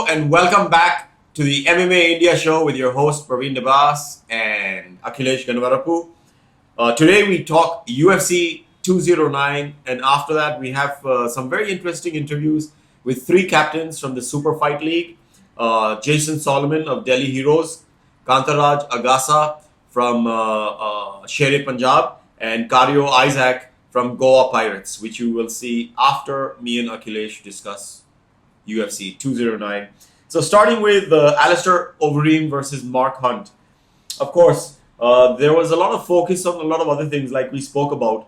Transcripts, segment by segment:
Hello and welcome back to the MMA India Show with your host Parvin Dabas and Akhilesh Gannavarapu. Today we talk UFC 209 and after that we have some very interesting interviews with three captains from the Super Fight League. Jason Solomon of Delhi Heroes, Kantharaj Agasa from Sher-E-Punjab and Kario Isaac from Goa Pirates, which you will see after me and Akhilesh discuss UFC 209. So starting with Alistair Overeem versus Mark Hunt. Of course, there was a lot of focus on a lot of other things like we spoke about,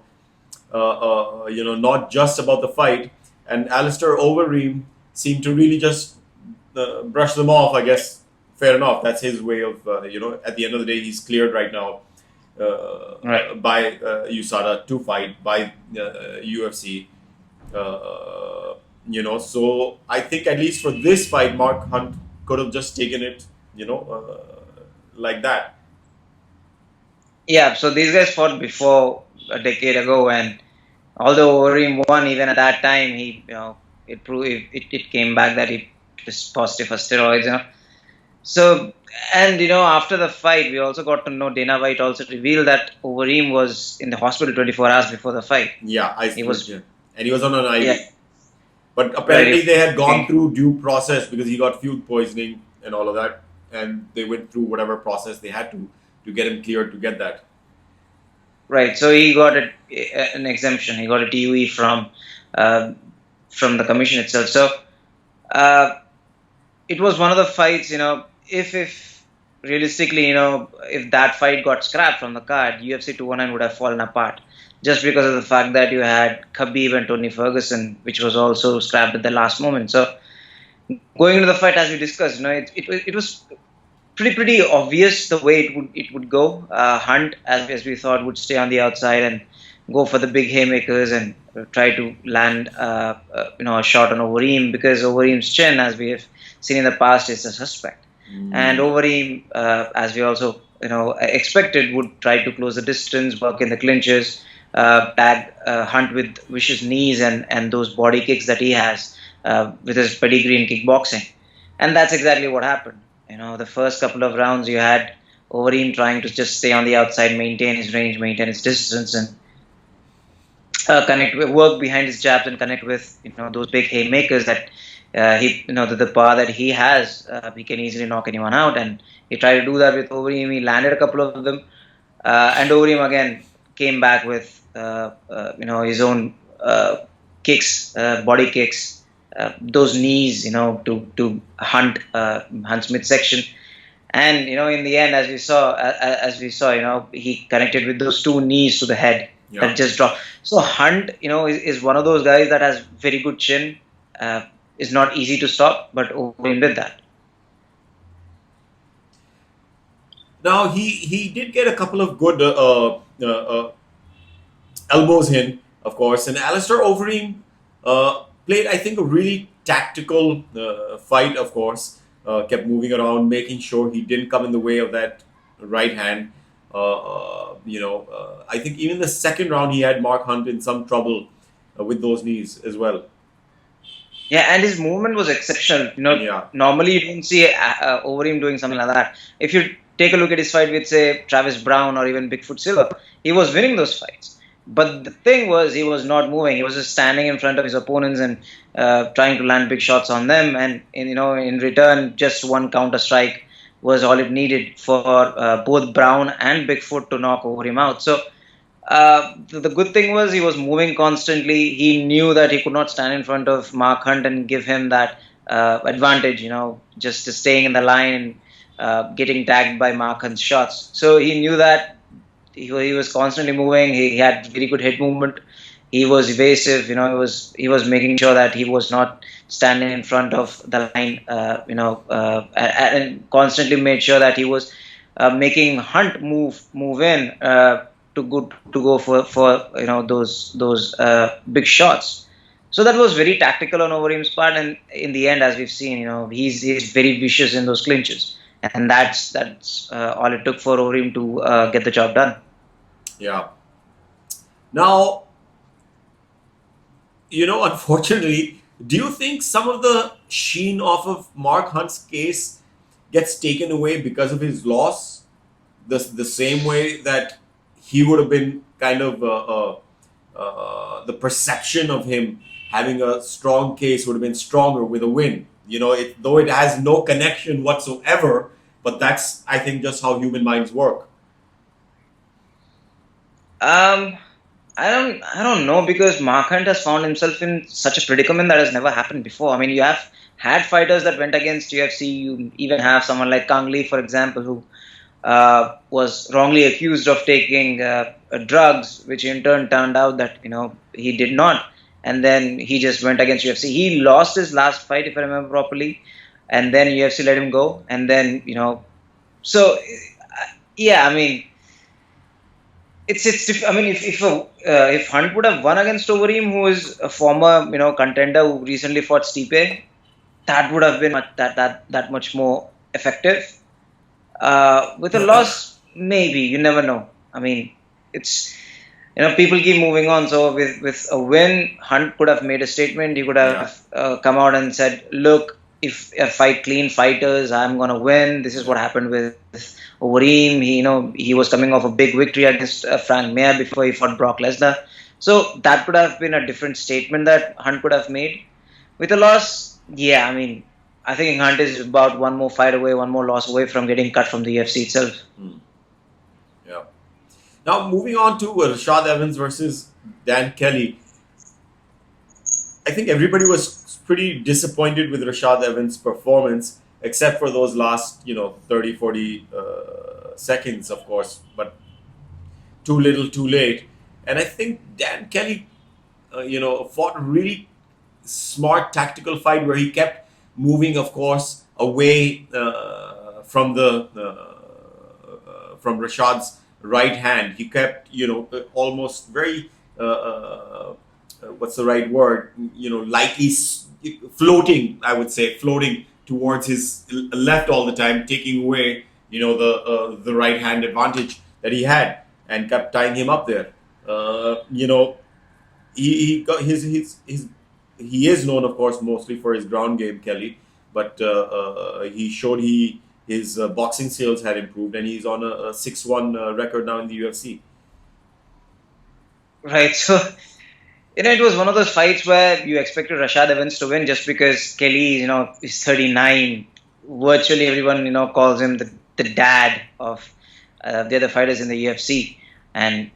not just about the fight. And Alistair Overeem seemed to really just brush them off, I guess. Fair enough. That's his way of, at the end of the day, he's cleared right now by USADA to fight by UFC. So I think at least for this fight, Mark Hunt could have just taken it, like that. Yeah, so these guys fought before a decade ago, and although Overeem won, even at that time, it came back that he was positive for steroids, So, and after the fight, we also got to know Dana White also revealed that Overeem was in the hospital 24 hours before the fight. Yeah, and he was on an IV. Yeah. But apparently they had gone through due process because he got food poisoning and all of that. And they went through whatever process they had to get him cleared to get that. Right. So he got an exemption. He got a TUE from the commission itself. So it was one of the fights, if realistically, if that fight got scrapped from the card, UFC 209 would have fallen apart. Just because of the fact that you had Khabib and Tony Ferguson, which was also scrapped at the last moment. So, going into the fight, as we discussed, it was pretty obvious the way it would go. Hunt, as we thought, would stay on the outside and go for the big haymakers and try to land, a shot on Overeem, because Overeem's chin, as we have seen in the past, is a suspect. And Overeem, as we also expected, would try to close the distance, work in the clinches. Tag Hunt with vicious knees and those body kicks that he has with his pedigree in kickboxing. And that's exactly what happened. The first couple of rounds you had Overeem trying to just stay on the outside, maintain his range, maintain his distance, and work behind his jabs and connect with those big haymakers that the power that he has, he can easily knock anyone out. And he tried to do that with Overeem. He landed a couple of them, and Overeem again came back with his own kicks, body kicks, those knees, to Hunt's midsection, and in the end, as we saw, he connected with those two knees to the head that just dropped. So Hunt, is one of those guys that has very good chin. Is not easy to stop, but Overeem did that. Now he did get a couple of good elbows in, of course, and Alistair Overeem played, I think, a really tactical fight, of course. Kept moving around, making sure he didn't come in the way of that right hand. I think even the second round he had Mark Hunt in some trouble with those knees as well. Yeah, and his movement was exceptional. Normally you don't see Overeem doing something like that. If you take a look at his fight with, say, Travis Brown or even Bigfoot Silva, he was winning those fights. But the thing was, he was not moving. He was just standing in front of his opponents and trying to land big shots on them. And in return, just one counter strike was all it needed for both Brown and Bigfoot to knock Overeem out. So the good thing was he was moving constantly. He knew that he could not stand in front of Mark Hunt and give him that advantage, just staying in the line and getting tagged by Mark Hunt's shots. So he knew that he was constantly moving. He had very good head movement. He was evasive. He was making sure that he was not standing in front of the line. And constantly made sure that he was making Hunt move in to go for those big shots. So that was very tactical on Overeem's part. And in the end, as we've seen, he's very vicious in those clinches. And that's all it took for Overeem to get the job done. Yeah. Now, unfortunately, Do you think some of the sheen off of Mark Hunt's case gets taken away because of his loss? The same way that he would have been kind of the perception of him having a strong case would have been stronger with a win. Though it has no connection whatsoever, but that's, I think, just how human minds work. Um, I don't know, because Mark Hunt has found himself in such a predicament that has never happened before. I mean, you have had fighters that went against UFC. You even have someone like Kang Lee, for example, who was wrongly accused of taking drugs, which in turn turned out that he did not, and then he just went against UFC. He lost his last fight, if I remember properly, and then UFC let him go, and then so yeah, I mean. I mean, if Hunt would have won against Overeem, who is a former contender who recently fought Stipe, that would have been that much more effective. With a loss, maybe you never know. I mean, it's people keep moving on. So with a win, Hunt could have made a statement. He could have come out and said, "Look, if I fight clean fighters, I'm gonna win. This is what happened with Overeem. He was coming off a big victory against Frank Mir before he fought Brock Lesnar. So that could have been a different statement that Hunt could have made. With a loss, yeah, I mean, I think Hunt is about one more fight away, one more loss away from getting cut from the UFC itself. Yeah. Now, moving on to Rashad Evans versus Dan Kelly. I think everybody was pretty disappointed with Rashad Evans' performance, except for those last, 30, 40 seconds, of course, but too little, too late. And I think Dan Kelly, fought a really smart tactical fight where he kept moving, of course, away from Rashad's right hand. He kept, almost very, what's the right word? Lightly floating, I would say, floating towards his left all the time, taking away, the right hand advantage that he had, and kept tying him up there. He got he is known, of course, mostly for his ground game, Kelly, but he showed his boxing skills had improved, and he's on a 6-1 record now in the UFC. Right. So, it was one of those fights where you expected Rashad Evans to win just because Kelly, is 39. Virtually everyone, calls him the dad of the other fighters in the UFC. And,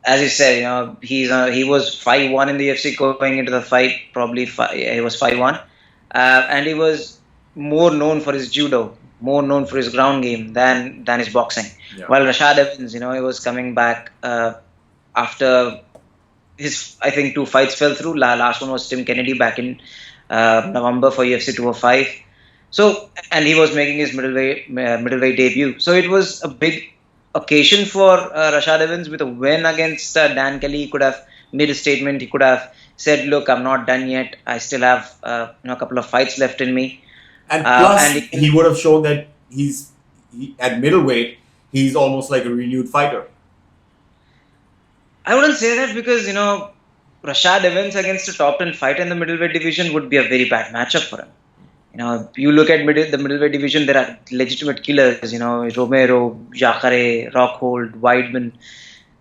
as you said, he was 5-1 in the UFC going into the fight. Probably he was 5-1, and he was more known for his judo, more known for his ground game than his boxing. Yeah. While Rashad Evans, he was coming back after his, I think, 2 fights fell through. Last one was Tim Kennedy back in November for UFC 205. So, and he was making his middleweight debut. So it was a big occasion for Rashad Evans. With a win against Dan Kelly, he could have made a statement. He could have said, "Look, I'm not done yet. I still have a couple of fights left in me." And plus, he would have shown that at middleweight, he's almost like a renewed fighter. I wouldn't say that because, Rashad Evans against a top 10 fighter in the middleweight division would be a very bad matchup for him. You look at the middleweight division, there are legitimate killers, Romero, Jacare, Rockhold, Weidman,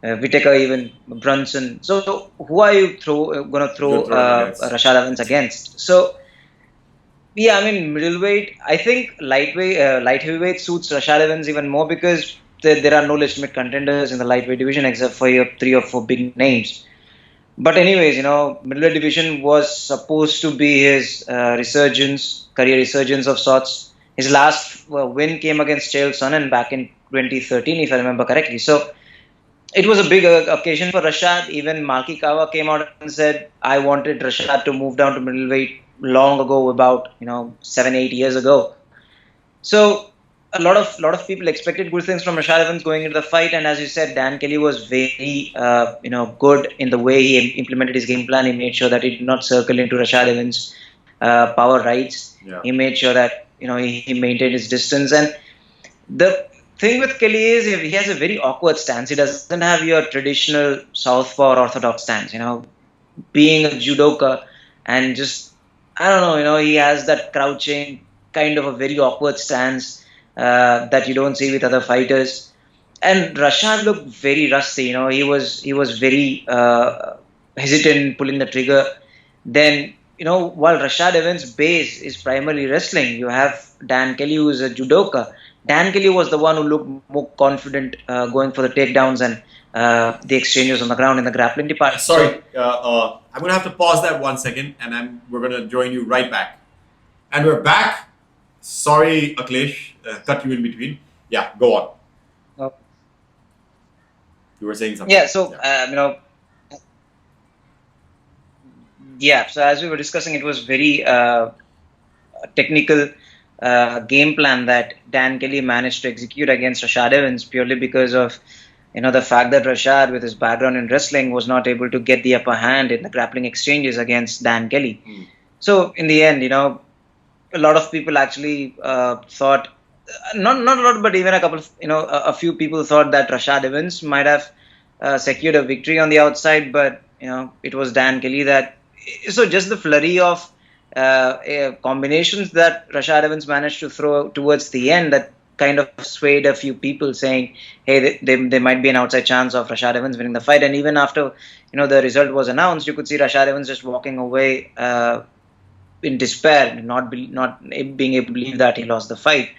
Whitaker, even Brunson. So who are you going to throw Rashad Evans against? So, yeah, I mean, middleweight, I think light heavyweight suits Rashad Evans even more because there are no legitimate contenders in the lightweight division except for your 3 or 4 big names. But anyways, middleweight division was supposed to be his career resurgence of sorts. His last win came against Chael Sonnen back in 2013, if I remember correctly. So it was a big occasion for Rashad. Even Maki Kawa came out and said, "I wanted Rashad to move down to middleweight long ago, about 7-8 years ago." So a lot of people expected good things from Rashad Evans going into the fight, and as you said, Dan Kelly was very good in the way he implemented his game plan. He made sure that he did not circle into Rashad Evans' power rights. Yeah. He made sure that he maintained his distance. And the thing with Kelly is he has a very awkward stance. He doesn't have your traditional southpaw or orthodox stance. Being a judoka, and just I don't know, he has that crouching kind of a very awkward stance that you don't see with other fighters. And Rashad looked very rusty. He was very hesitant in pulling the trigger. Then while Rashad Evans' base is primarily wrestling, you have Dan Kelly, who is a judoka. Dan Kelly was the one who looked more confident going for the takedowns and the exchanges on the ground in the grappling department. Sorry, I'm going to have to pause that 1 second, and we're going to join you right back. And we're back. Sorry, Akhilesh, cut you in between. Yeah, go on. You were saying something. Yeah, so so as we were discussing, it was very technical game plan that Dan Kelly managed to execute against Rashad Evans, purely because of the fact that Rashad, with his background in wrestling, was not able to get the upper hand in the grappling exchanges against Dan Kelly. So in the end, a lot of people actually thought, not a lot, but even a couple of, a few people thought that Rashad Evans might have secured a victory on the outside, but it was Dan Kelly that. So just the flurry of combinations that Rashad Evans managed to throw towards the end that kind of swayed a few people, saying, hey, there might be an outside chance of Rashad Evans winning the fight. And even after the result was announced, you could see Rashad Evans just walking away in despair, not being able to believe that he lost the fight.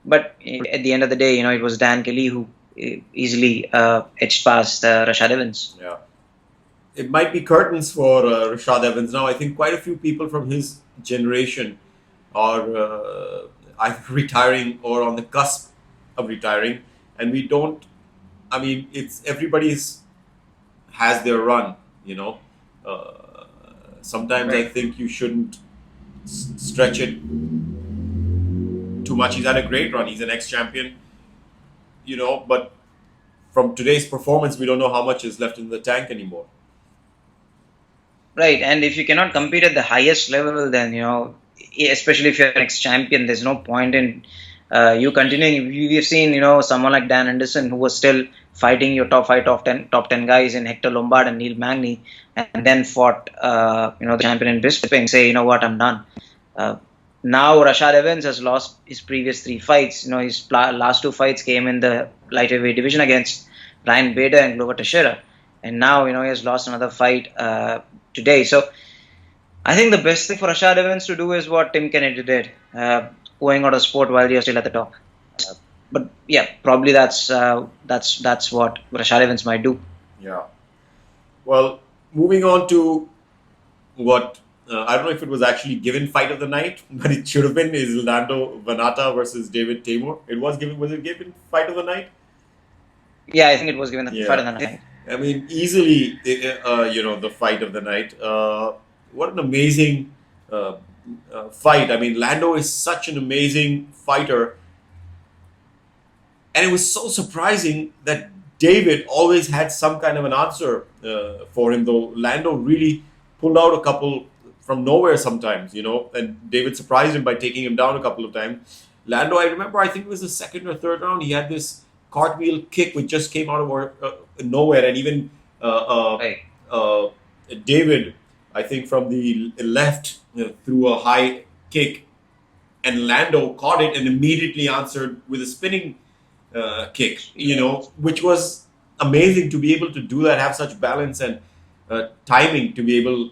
But at the end of the day, it was Dan Kelly who easily edged past Rashad Evans. Yeah. It might be curtains for Rashad Evans now. I think quite a few people from his generation are either retiring or on the cusp of retiring, and we don't. I mean, it's everybody's has their run. Sometimes I think you shouldn't stretch it too much. He's had a great run. He's an ex-champion, but from today's performance, we don't know how much is left in the tank anymore. Right, and if you cannot compete at the highest level, then especially if you're an ex-champion, there's no point in you continuing. We've seen someone like Dan Anderson, who was still fighting your top 10 guys in Hector Lombard and Neil Magny, and then fought the champion in Bisping, say, what, I'm done. Now Rashad Evans has lost his previous 3 fights. His last 2 fights came in the light heavyweight division against Ryan Bader and Glover Teixeira, and now he has lost another fight today. So I think the best thing for Rashad Evans to do is what Tim Kennedy did, going out of sport while you're still at the top. But yeah, probably that's what Rashad Evans might do. Yeah. Well, moving on to what I don't know if it was actually given fight of the night, but it should have been, is Lando Vanata versus David Tamor. Was it given fight of the night? Yeah, I think it was given the fight of the night. I mean, easily, the fight of the night. What an amazing fight. I mean, Lando is such an amazing fighter. And it was so surprising that David always had some kind of an answer for him, though Lando really pulled out a couple from nowhere sometimes, and David surprised him by taking him down a couple of times. Lando, I remember, I think it was the second or third round, he had this cartwheel kick which just came out of nowhere, and even David, I think from the left, threw a high kick, and Lando caught it and immediately answered with a spinning kick, which was amazing to be able to do that, have such balance and timing to be able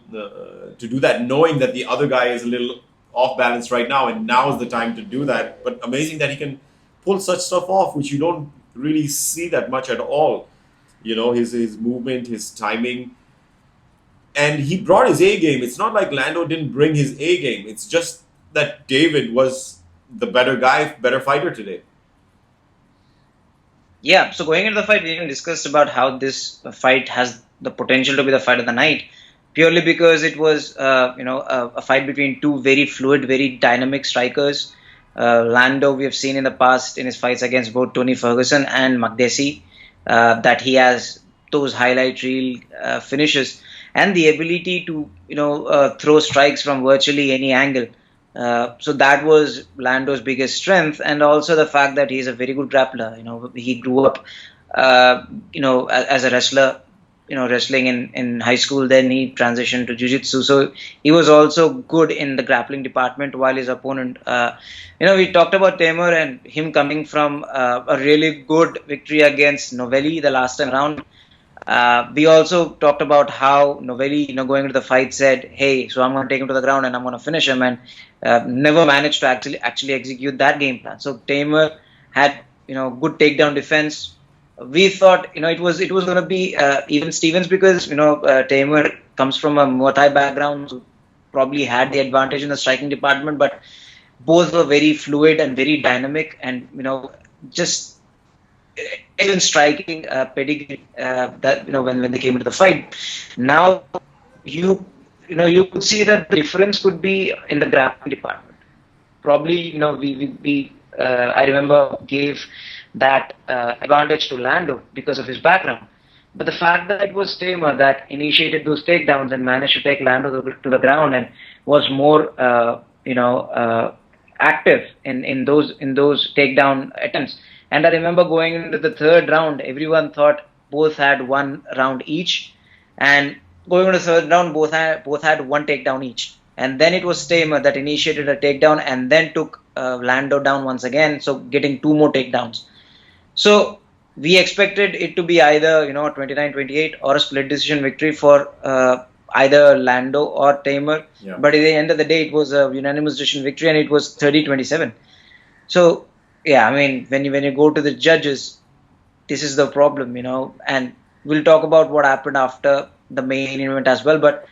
to do that, knowing that the other guy is a little off balance right now, and now is the time to do that. But amazing that he can pull such stuff off, which you don't really see that much at all. His movement, his timing, and he brought his A game. It's not like Lando didn't bring his A game. It's just that David was the better guy, better fighter today. Yeah, so going into the fight, we even discussed about how this fight has the potential to be the fight of the night, purely because it was a fight between 2 very fluid, very dynamic strikers. Lando, we have seen in the past in his fights against both Tony Ferguson and Makdessi, that he has those highlight reel finishes and the ability to throw strikes from virtually any angle. So that was Lando's biggest strength, and also the fact that he's a very good grappler. He grew up, as a wrestler, wrestling in high school. Then he transitioned to jiu-jitsu. So he was also good in the grappling department, while his opponent, we talked about Taimur and him coming from a really good victory against Novelli the last time around. We also talked about how Novelli, going into the fight, said, "Hey, so I'm going to take him to the ground and I'm going to finish him," and never managed to actually execute that game plan. So Taimur had good takedown defense. We thought it was going to be even Stevens, because Taimur comes from a Muay Thai background, so probably had the advantage in the striking department, but both were very fluid and very dynamic, and just even striking pedigree that when they came into the fight. Now you could see that the difference could be in the grappling department. Probably we I remember gave that advantage to Lando because of his background. But the fact that it was Tamer that initiated those takedowns and managed to take Lando to the ground and was more active in those takedown attempts. And I remember going into the third round, everyone thought both had one round each, and going into the third round, both had one takedown each. And then it was Tamer that initiated a takedown and then took Lando down once again, so getting two more takedowns. So we expected it to be either 29-28 or a split decision victory for either Lando or Tamer. Yeah. But at the end of the day, it was a unanimous decision victory, and it was 30-27. So yeah, I mean, when you go to the judges, this is the problem, and we'll talk about what happened after the main event as well. But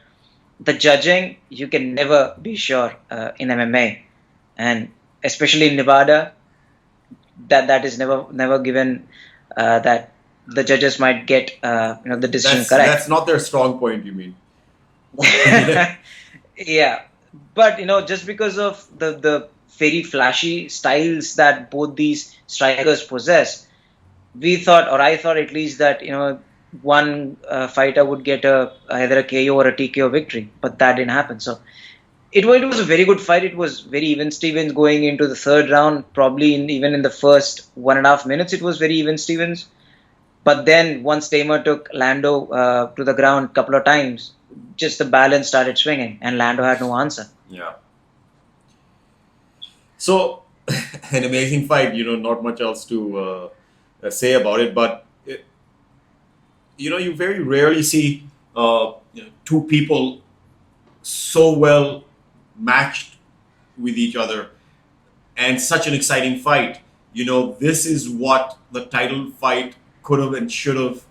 the judging, you can never be sure in MMA, and especially in Nevada, that is never given that the judges might get the decision correct. That's not their strong point, you mean? Yeah, but just because of the very flashy styles that both these strikers possess, we thought, or I thought at least, that one fighter would get either a KO or a TKO victory, but that didn't happen. So it was a very good fight. It was very even Stevens going into the third round. Probably even in the first 1.5 minutes, it was very even Stevens. But then once Tamer took Lando to the ground a couple of times, just the balance started swinging, and Lando had no answer. Yeah. So, an amazing fight. Not much else to say about it. But you very rarely see two people so well matched with each other, and such an exciting fight. This is what the title fight could have and should have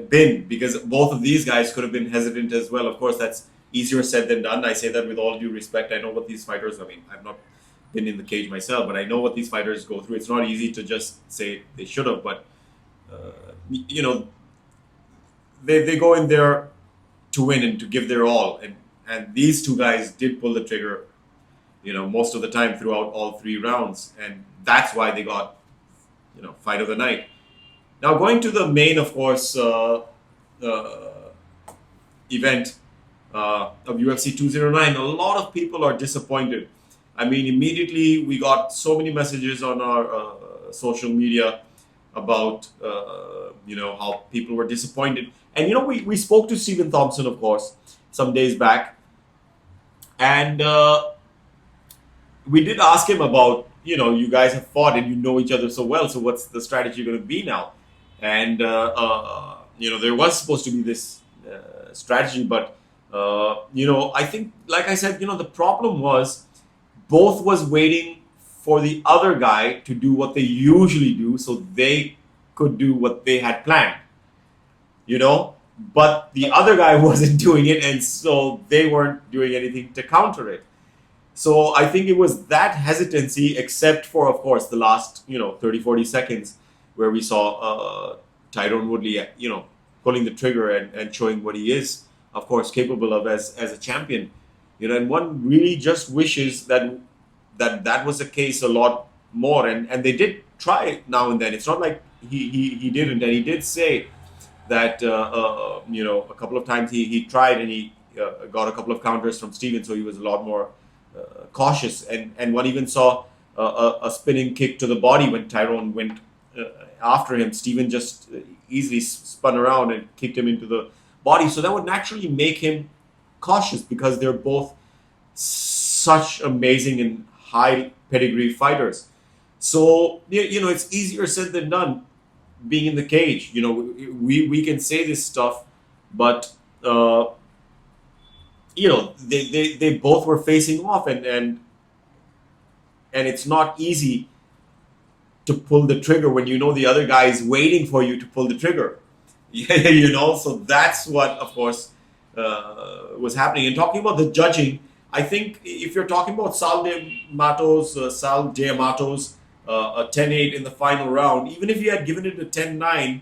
been, because both of these guys could have been hesitant as well. Of course, that's easier said than done. I say that with all due respect. I know what these fighters, I've not been in the cage myself, but I know what these fighters go through. It's not easy to just say they should have, but they go in there to win and to give their all, and these two guys did pull the trigger most of the time throughout all three rounds, and that's why they got fight of the night. Now, going to the main, of course, event of UFC 209, a lot of people are disappointed. Immediately we got so many messages on our social media about how people were disappointed. And we spoke to Stephen Thompson, of course, some days back, and we did ask him about you guys have fought and you know each other so well, so what's the strategy going to be now? And there was supposed to be this strategy, but I think, like I said, the problem was both was waiting for the other guy to do what they usually do, so they could do what they had planned. But the other guy wasn't doing it, and so they weren't doing anything to counter it. So I think it was that hesitancy, except for, of course, the last 30-40 seconds where we saw Tyrone Woodley pulling the trigger and showing what he is, of course, capable of as a champion. And one really just wishes that was the case a lot more, and they did try now and then. It's not like he didn't, and he did say that a couple of times he tried, and he got a couple of counters from Steven, so he was a lot more cautious, and one even saw a spinning kick to the body when Tyrone went after him, Stephen just easily spun around and kicked him into the body. So that would naturally make him cautious because they're both such amazing and high pedigree fighters. So it's easier said than done being in the cage. We can say this stuff, but they both were facing off, and it's not easy to pull the trigger when the other guy is waiting for you to pull the trigger. So that's what, of course, was happening. And talking about the judging, I think if you're talking about Sal Diamato's a 10-8 in the final round, even if you had given it a 10-9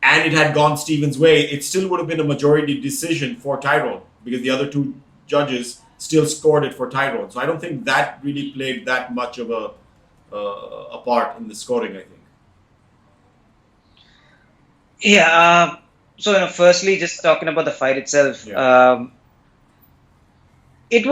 and it had gone Stephen's way, it still would have been a majority decision for Tyrone because the other two judges still scored it for Tyrone. So I don't think that really played that much of a part in the scoring, I think. Yeah. So, firstly, just talking about the fight itself, it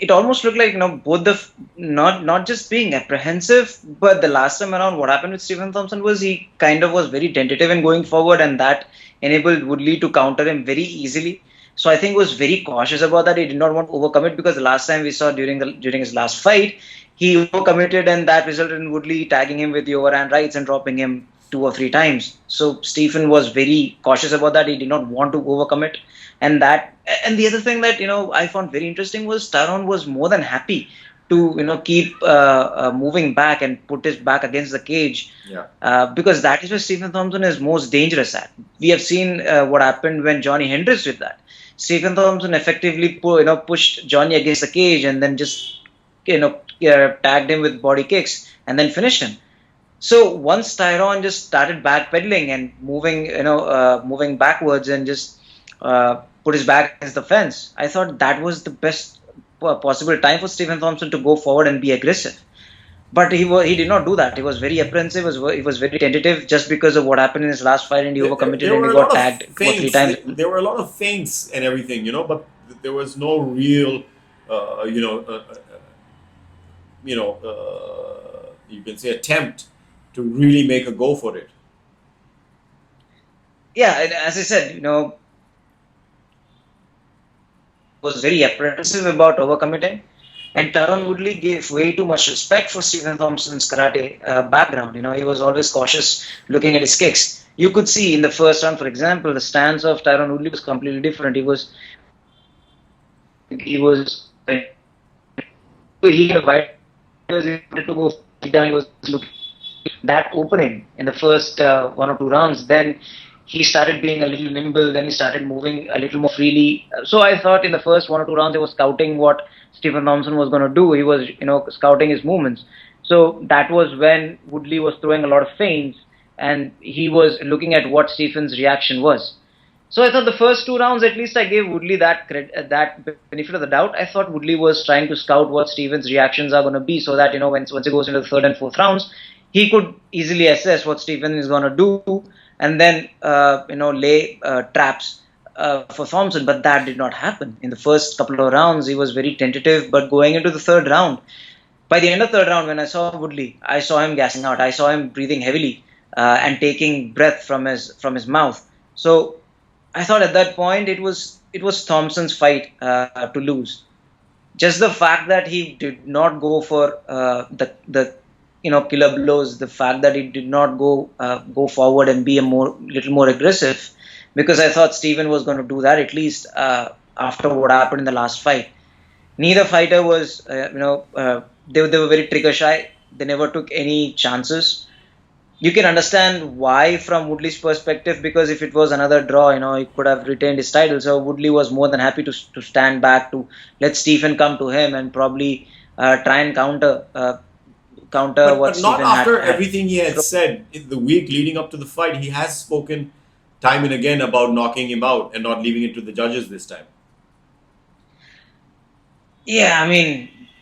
almost looked like, both not just being apprehensive, but the last time around, what happened with Stephen Thompson was he kind of was very tentative in going forward, and that enabled Woodley to counter him very easily. So I think he was very cautious about that. He did not want to overcome it because the last time we saw during his last fight, he overcommitted, and that resulted in Woodley tagging him with the overhand rights and dropping him 2 or 3 times. So Stephen was very cautious about that. He did not want to overcome it. And the other thing that, I found very interesting was Tyrone was more than happy to, keep moving back and put his back against the cage. Because that is where Stephen Thompson is most dangerous at. We have seen what happened when Johnny Hendricks did that. Stephen Thompson effectively pushed Johnny against the cage and then just, tagged him with body kicks and then finished him. So once Tyrone just started backpedaling and moving backwards and just put his back against the fence, I thought that was the best possible time for Stephen Thompson to go forward and be aggressive. But he did not do that. He was very apprehensive. He was very tentative just because of what happened in his last fight, and he overcommitted and he got tagged 2 or 3 times. There were a lot of feints and everything, but there was no real, you can say attempt to really make a go for it. Yeah, as I said, was very apprehensive about overcommitting, and Tyrone Woodley gave way too much respect for Stephen Thompson's karate background. He was always cautious looking at his kicks. You could see in the first round, for example, the stance of Tyrone Woodley was completely different. He was able to go down. He was looking that opening in the first 1 or 2 rounds. Then he started being a little nimble. Then he started moving a little more freely. So I thought in the first 1 or 2 rounds, he was scouting what Stephen Thompson was going to do. He was, scouting his movements. So that was when Woodley was throwing a lot of feints, and he was looking at what Stephen's reaction was. So I thought the first 2 rounds, at least I gave Woodley that benefit of the doubt. I thought Woodley was trying to scout what Stephen's reactions are going to be, so that, once he goes into the 3rd and 4th rounds, he could easily assess what Stephen is going to do and then, lay traps for Thompson. But that did not happen. In the first couple of rounds, he was very tentative. But going into the 3rd round, by the end of the 3rd round, when I saw Woodley, I saw him gassing out. I saw him breathing heavily and taking breath from his mouth. So I thought at that point it was Thompson's fight to lose. Just the fact that he did not go for the killer blows, the fact that he did not go forward and be a little more aggressive, because I thought Stephen was going to do that at least after what happened in the last fight. Neither fighter was, they were very trigger shy. They never took any chances. You can understand why from Woodley's perspective, because if it was another draw, he could have retained his title. So Woodley was more than happy to stand back, to let Stephen come to him and probably try and counter what Stephen had. But not after everything he had said in the week leading up to the fight. He has spoken time and again about knocking him out and not leaving it to the judges this time. Yeah,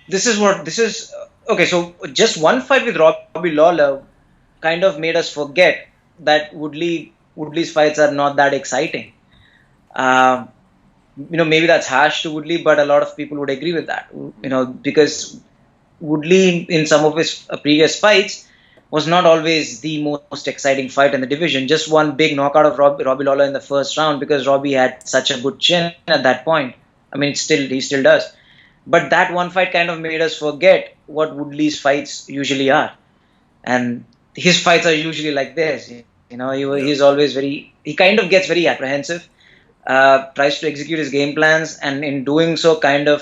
this is okay. So just one fight with Robbie Lawler kind of made us forget that Woodley's fights are not that exciting. Maybe that's harsh to Woodley, but a lot of people would agree with that. Because Woodley in some of his previous fights was not always the most exciting fight in the division. Just one big knockout of Robbie Lawler in the first round because Robbie had such a good chin at that point. I mean, he still does. But that one fight kind of made us forget what Woodley's fights usually are. And his fights are usually like this. He's always he kind of gets very apprehensive, tries to execute his game plans, and in doing so kind of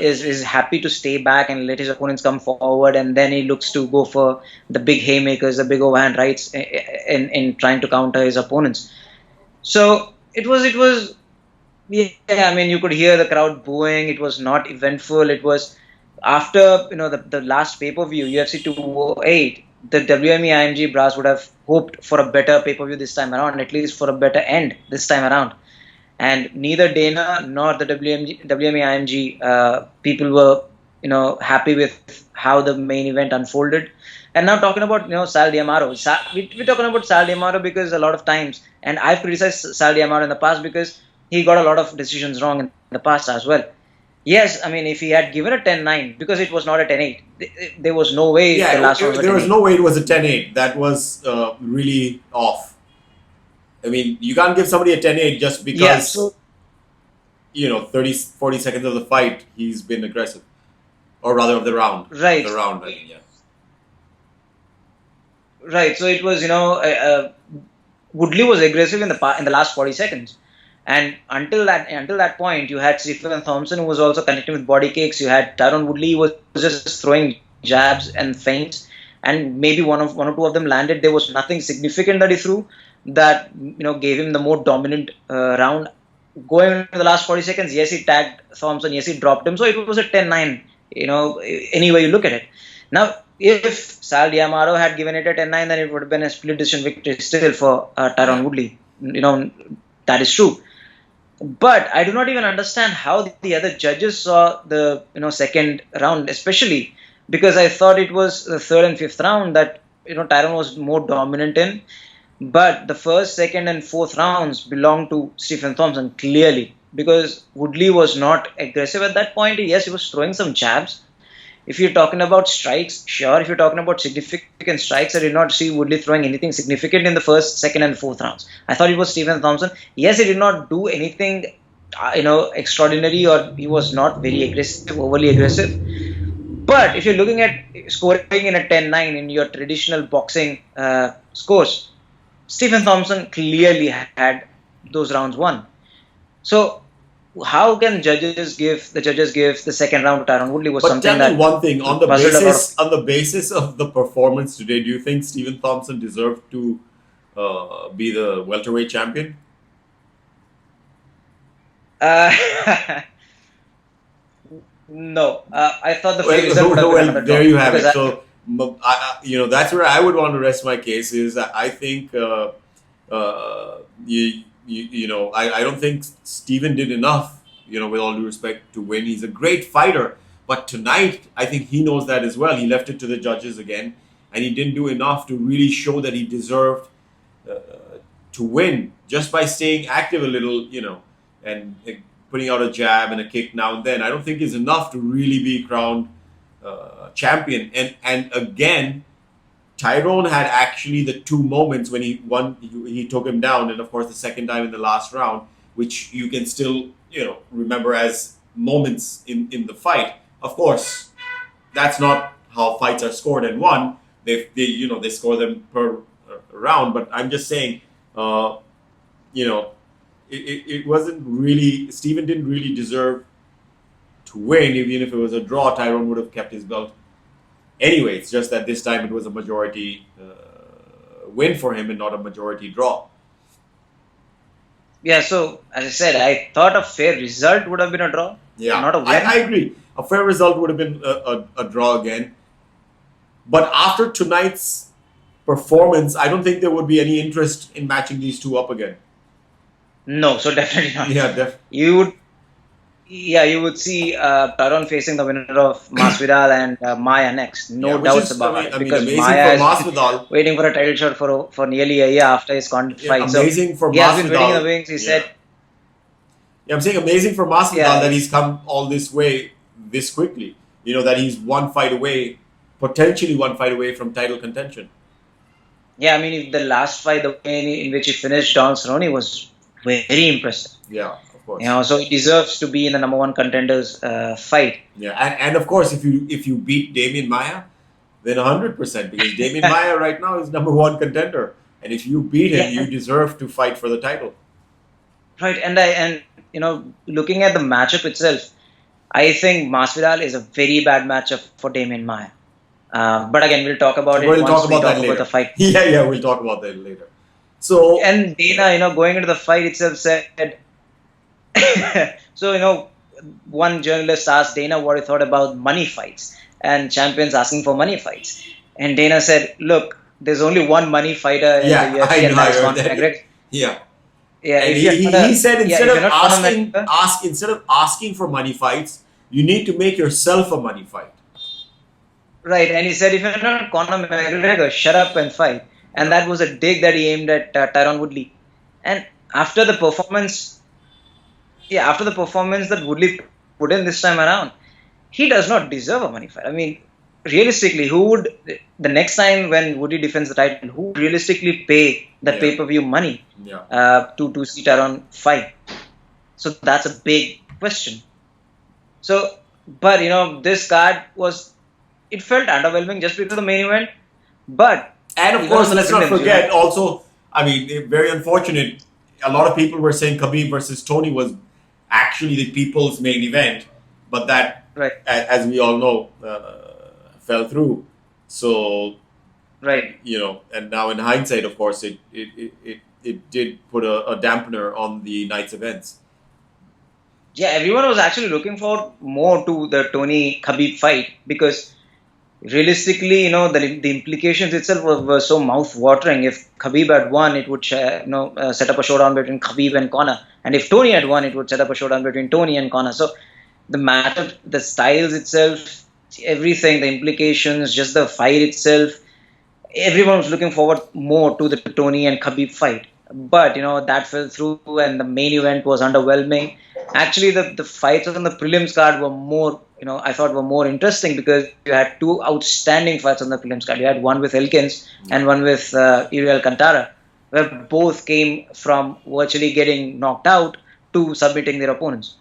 is happy to stay back and let his opponents come forward, and then he looks to go for the big haymakers, the big overhand rights in trying to counter his opponents. So it was yeah, I mean, you could hear the crowd booing. It was not eventful. It was after the last pay-per-view, UFC 208, the WME IMG brass would have hoped for a better pay-per-view this time around, at least for a better end this time around. And neither Dana nor the WME IMG people were happy with how the main event unfolded. And now talking about Sal Diamaro, we're talking about Sal Diamaro because a lot of times, and I've criticized Sal Diamaro in the past because he got a lot of decisions wrong in the past as well. Yes, I mean, if he had given a 10-9, because it was not a 10-8, there was no way the last one was a 10-8. There was no way it was a 10-8. That was really off. I mean, you can't give somebody a 10-8 just because, 30, 40 seconds of the fight, he's been aggressive. Or rather, of the round. Right. The round, I mean, yeah. Right, so it was, Woodley was aggressive in the last 40 seconds. And until that point, you had Stephen Thompson, who was also connecting with body kicks. You had Tyron Woodley, who was just throwing jabs and feints, and maybe one or two of them landed. There was nothing significant that he threw that gave him the more dominant round. Going into the last 40 seconds, yes, he tagged Thompson, yes, he dropped him. So it was a 10-9. Any way you look at it. Now, if Sal Diamaro had given it a 10-9, then it would have been a split decision victory still for Tyron Woodley. That is true. But I do not even understand how the other judges saw the second round, especially because I thought it was the third and fifth round that Tyron was more dominant in. But the first, second, and fourth rounds belonged to Stephen Thompson clearly because Woodley was not aggressive at that point. Yes, he was throwing some jabs. If you're talking about strikes, sure. If you're talking about significant strikes, I did not see Woodley throwing anything significant in the first, second, and fourth rounds. I thought it was Stephen Thompson. Yes, he did not do anything, extraordinary, or he was not very aggressive, overly aggressive. But if you're looking at scoring in a 10-9 in your traditional boxing scores, Stephen Thompson clearly had those rounds won. So how can the judges give the second round to Tyron Woodley was something that... But tell me one thing, on the basis of the performance today, do you think Stephen Thompson deserved to be the welterweight champion? No. I thought the result would have been another there you have it. So, that's where I would want to rest my case is that I think... I don't think Steven did enough, with all due respect, to win. He's a great fighter. But tonight, I think he knows that as well. He left it to the judges again. And he didn't do enough to really show that he deserved to win just by staying active a little, and putting out a jab and a kick now and then. I don't think is enough to really be crowned champion. And again, Tyrone had actually the two moments when he won, he took him down, and of course the second time in the last round, which you can still, remember as moments in the fight. Of course, that's not how fights are scored and won. They score them per round. But I'm just saying, it wasn't really, Steven didn't really deserve to win. Even if it was a draw, Tyrone would have kept his belt. Anyway, it's just that this time it was a majority win for him and not a majority draw. Yeah, so as I said, I thought a fair result would have been a draw. Yeah, not a win. I agree. A fair result would have been a draw again. But after tonight's performance, I don't think there would be any interest in matching these two up again. No, so definitely not. Yeah, definitely. You would see Tyrone facing the winner of Masvidal and Maya next. No doubts about it. Because Maya is waiting for a title shot for nearly a year after his fight. Amazing for Masvidal. He has been waiting in the wings. He said... Yeah, I'm saying amazing for Masvidal that he's come all this way this quickly. That he's one fight away potentially one fight away from title contention. Yeah, I mean, the last fight, the way in which he finished Don Cerrone was very impressive. Yeah, of course. So he deserves to be in the number one contenders fight. Yeah, and of course, if you beat Damian Maia, then 100%, because Damian Maia right now is number one contender, and if you beat him, you deserve to fight for the title. Right, and looking at the matchup itself, I think Masvidal is a very bad matchup for Damian Maia. But again, we'll talk about it once we talk about the fight. Yeah, we'll talk about that later. So and Dana, going into the fight itself said, so one journalist asked Dana what he thought about money fights and champions asking for money fights, and Dana said, "Look, there's only one money fighter in the UFC, and that's Conor McGregor." Yeah. Yeah, and he said instead of asking for money fights, you need to make yourself a money fight. Right, and he said, if you're not Conor McGregor, shut up and fight. And that was a dig that he aimed at Tyron Woodley. And after the performance that Woodley put in this time around, he does not deserve a money fight. I mean, realistically, the next time when Woodley defends the title, who would realistically pay the pay-per-view money to see Tyron fight? So that's a big question. So, but this card it felt underwhelming just because of the main event, and of course, let's not forget also, I mean, very unfortunate, a lot of people were saying Khabib versus Tony was actually the people's main event, but that, as we all know, fell through. So, and now in hindsight, of course, it did put a dampener on the night's events. Yeah, everyone was actually looking for more to the Tony Khabib fight, because realistically, the implications itself were so mouth-watering. If Khabib had won, it would set up a showdown between Khabib and Conor. And if Tony had won, it would set up a showdown between Tony and Conor. So the matchup, the styles itself, everything, the implications, just the fight itself, everyone was looking forward more to the Tony and Khabib fight. But, that fell through, and the main event was underwhelming. Actually, the fights on the prelims card were more, I thought were more interesting, because you had two outstanding fights on the prelims card. You had one with Elkins and one with Uriel Alcantara, where both came from virtually getting knocked out to submitting their opponents.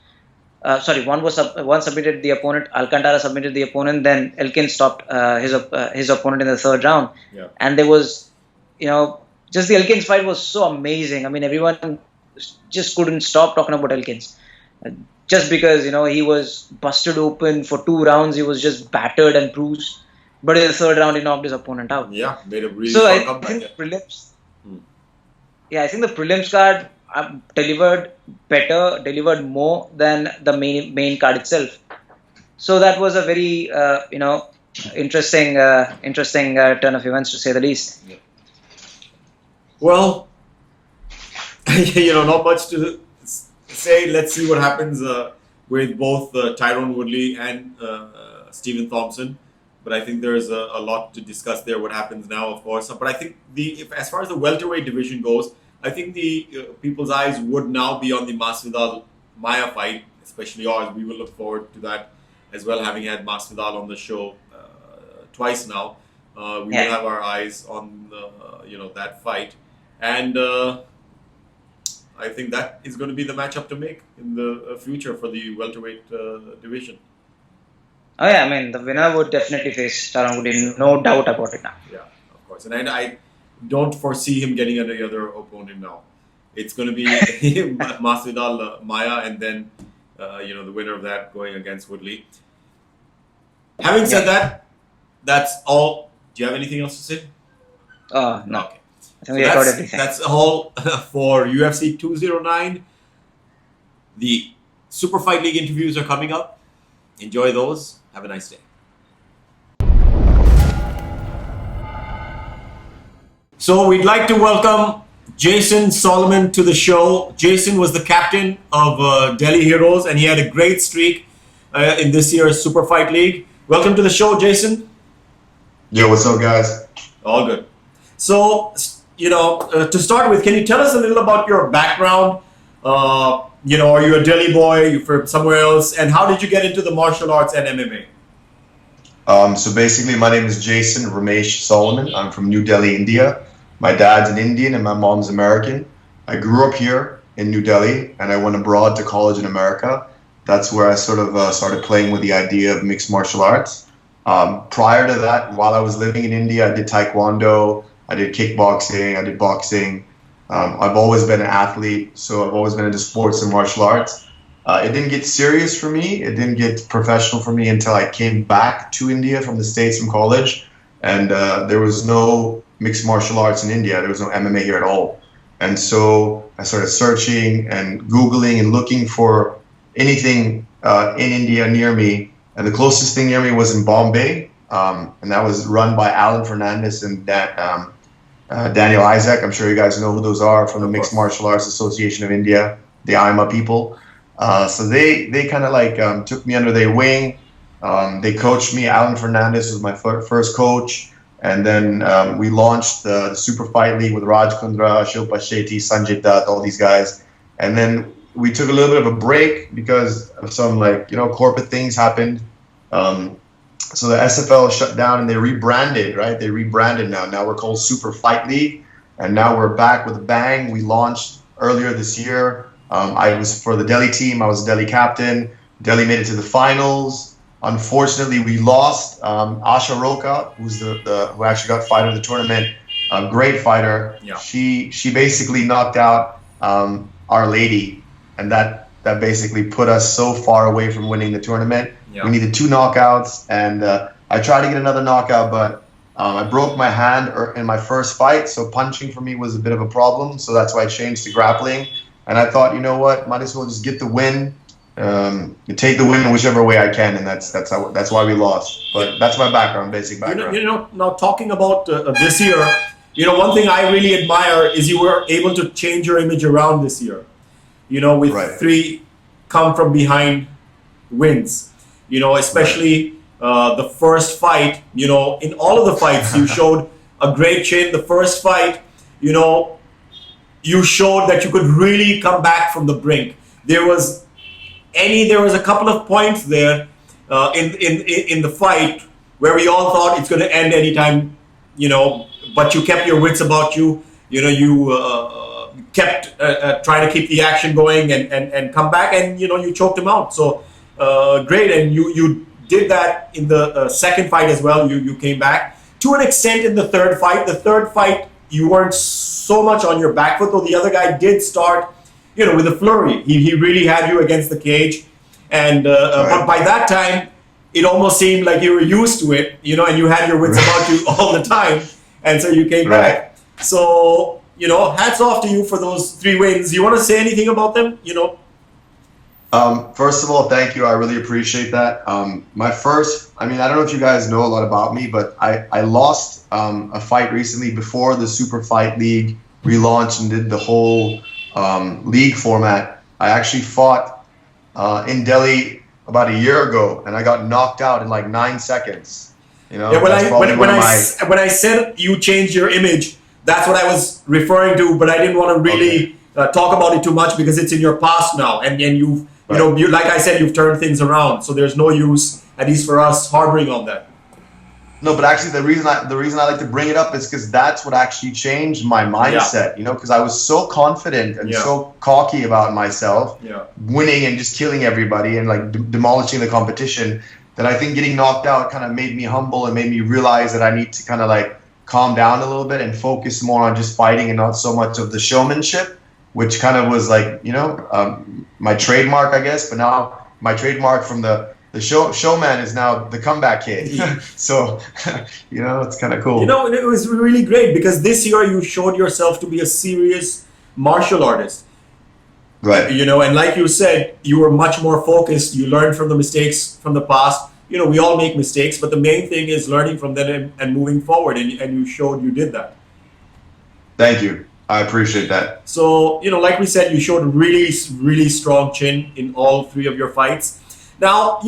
One submitted the opponent, Alcantara submitted the opponent, then Elkins stopped his opponent in the third round. Yeah. And there was, just the Elkins fight was so amazing. I mean, everyone just couldn't stop talking about Elkins. Just because, he was busted open for 2 rounds, he was just battered and bruised. But in the third round, he knocked his opponent out. Yeah, made a really I think the prelims. I think the prelims card delivered more than the main card itself. So that was a very, interesting turn of events, to say the least. Yeah. Well, not much to say. Let's see what happens with both Tyron Woodley and Stephen Thompson. But I think there's a lot to discuss there. What happens now, of course. But I think as far as the welterweight division goes, I think the people's eyes would now be on the Masvidal Maia fight, especially ours. We will look forward to that as well, having had Masvidal on the show twice now. We will have our eyes on that fight, and I think that is going to be the matchup to make in the future for the welterweight division. Oh yeah, I mean, the winner would definitely face Tyron Woodley, no doubt about it now. Yeah, of course. And I don't foresee him getting any other opponent now. It's going to be Masvidal Maia, and then the winner of that going against Woodley. Having said that, that's all. Do you have anything else to say? No. Okay. I think we covered everything. That's all for UFC 209. The Super Fight League interviews are coming up. Enjoy those. Have a nice day. So we'd like to welcome Jason Solomon to the show. Jason was the captain of Delhi Heroes, and he had a great streak in this year's Super Fight League. Welcome to the show, Jason. Yo, what's up, guys? All good. So, to start with, can you tell us a little about your background? Are you a Delhi boy? You from somewhere else? And how did you get into the martial arts and MMA? So basically, my name is Jason Ramesh Solomon. I'm from New Delhi, India. My dad's an Indian and my mom's American. I grew up here in New Delhi and I went abroad to college in America. That's where I sort of started playing with the idea of mixed martial arts. Prior to that, while I was living in India, I did taekwondo, I did kickboxing, I did boxing. I've always been an athlete, so I've always been into sports and martial arts. It didn't get serious for me. It didn't get professional for me until I came back to India from the States from college. And there was no mixed martial arts in India. There was no MMA here at all. And so I started searching and Googling and looking for anything in India near me. And the closest thing near me was in Bombay. And that was run by Alan Fernandez and Daniel Isaac. I'm sure you guys know who those are from the Mixed Martial Arts Association of India, the IMA people. So they kind of like took me under their wing. They coached me. Alan Fernandez was my first coach. And then we launched the Super Fight League with Raj Kundra, Shilpa Shetty, Sanjay Dutt, all these guys. And then we took a little bit of a break because of some corporate things happened. So the SFL shut down and they rebranded, right? They rebranded now. Now we're called Super Fight League. And now we're back with a bang. We launched earlier this year. I was for the Delhi team. I was Delhi captain. Delhi made it to the finals. Unfortunately, we lost. Asha Roka, who's who actually got fighter of the tournament, a great fighter. Yeah. She basically knocked out Our Lady, and that basically put us so far away from winning the tournament. Yeah. We needed 2 knockouts, and I tried to get another knockout, but I broke my hand in my first fight, so punching for me was a bit of a problem. So that's why I changed to grappling. And I thought, you know what, might as well just get the win. Take the win whichever way I can, and that's why we lost. But that's my background, basic background. Now talking about this year, one thing I really admire is you were able to change your image around this year. With Right. 3 come from behind wins. Especially the first fight. In all of the fights you showed a great chin. The first fight, you showed that you could really come back from the brink. There was a couple of points there in the fight where we all thought it's going to end anytime, but you kept your wits about you. You kept trying to keep the action going and come back, and you choked him out. So great, and you did that in the second fight as well. You came back to an extent in the third fight. The third fight you weren't so much on your back foot, though the other guy did start with a flurry. He really had you against the cage. And but by that time, it almost seemed like you were used to it, and you had your wits about you all the time. And so you came back. So, hats off to you for those 3 wins. You want to say anything about them? First of all, thank you. I really appreciate that. I don't know if you guys know a lot about me, but I lost a fight recently before the Super Fight League relaunched and did the whole league format. I actually fought in Delhi about a year ago, and I got knocked out in like 9 seconds. When I said you changed your image, that's what I was referring to, but I didn't want to really talk about it too much because it's in your past now, and you've like I said, you've turned things around, so there's no use, at least for us, harboring on that. No, but actually the reason I like to bring it up is because that's what actually changed my mindset, because I was so confident and so cocky about myself, winning and just killing everybody and like demolishing the competition, that I think getting knocked out kind of made me humble and made me realize that I need to kind of like calm down a little bit and focus more on just fighting and not so much of the showmanship, which kind of was like, my trademark, I guess. But now my trademark from the showman is now the comeback kid. So, it's kind of cool. It was really great because this year you showed yourself to be a serious martial artist. Right. And like you said, you were much more focused. You learned from the mistakes from the past. We all make mistakes, but the main thing is learning from them and moving forward. And you showed you did that. Thank you. I appreciate that. So, like we said, you showed a really, really strong chin in all 3 of your fights. Now,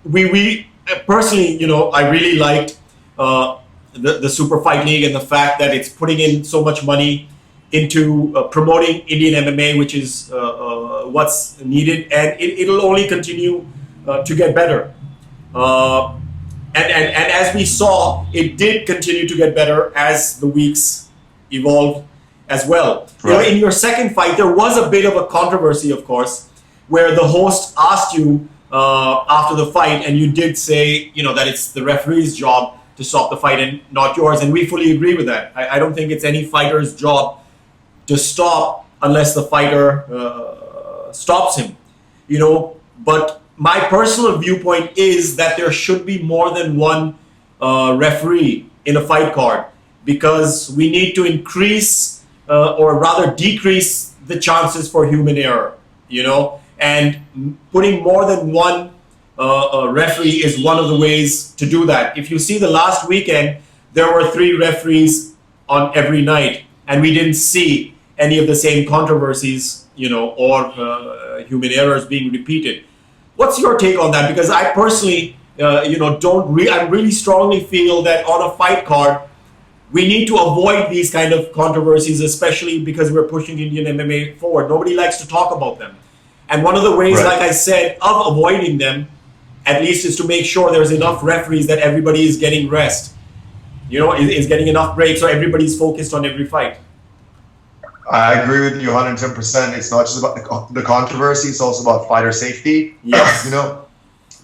we personally, I really liked the Super Fight League and the fact that it's putting in so much money into promoting Indian MMA, which is what's needed, and it'll only continue to get better. Uh, and as we saw, it did continue to get better as the weeks evolved as well. Right. You know, in your second fight, there was a bit of a controversy, of course, where the host asked you after the fight, and you did say, you know, that it's the referee's job to stop the fight and not yours, and we fully agree with that. I don't think it's any fighter's job to stop unless the fighter stops him, you know. But my personal viewpoint is that there should be more than one referee in a fight card, because we need to increase or rather decrease the chances for human error, you know. And putting more than one referee is one of the ways to do that. If you see the last weekend, there were 3 referees on every night, and we didn't see any of the same controversies, you know, or human errors being repeated. What's your take on that? Because I personally, you know, I really strongly feel that on a fight card, we need to avoid these kind of controversies, especially because we're pushing Indian MMA forward. Nobody likes to talk about them. And one of the ways, like I said, of avoiding them, at least, is to make sure there's enough referees that everybody is getting rest. You know, is getting enough breaks so everybody's focused on every fight. I agree with you 110%. It's not just about the controversy, it's also about fighter safety. Yes. You know,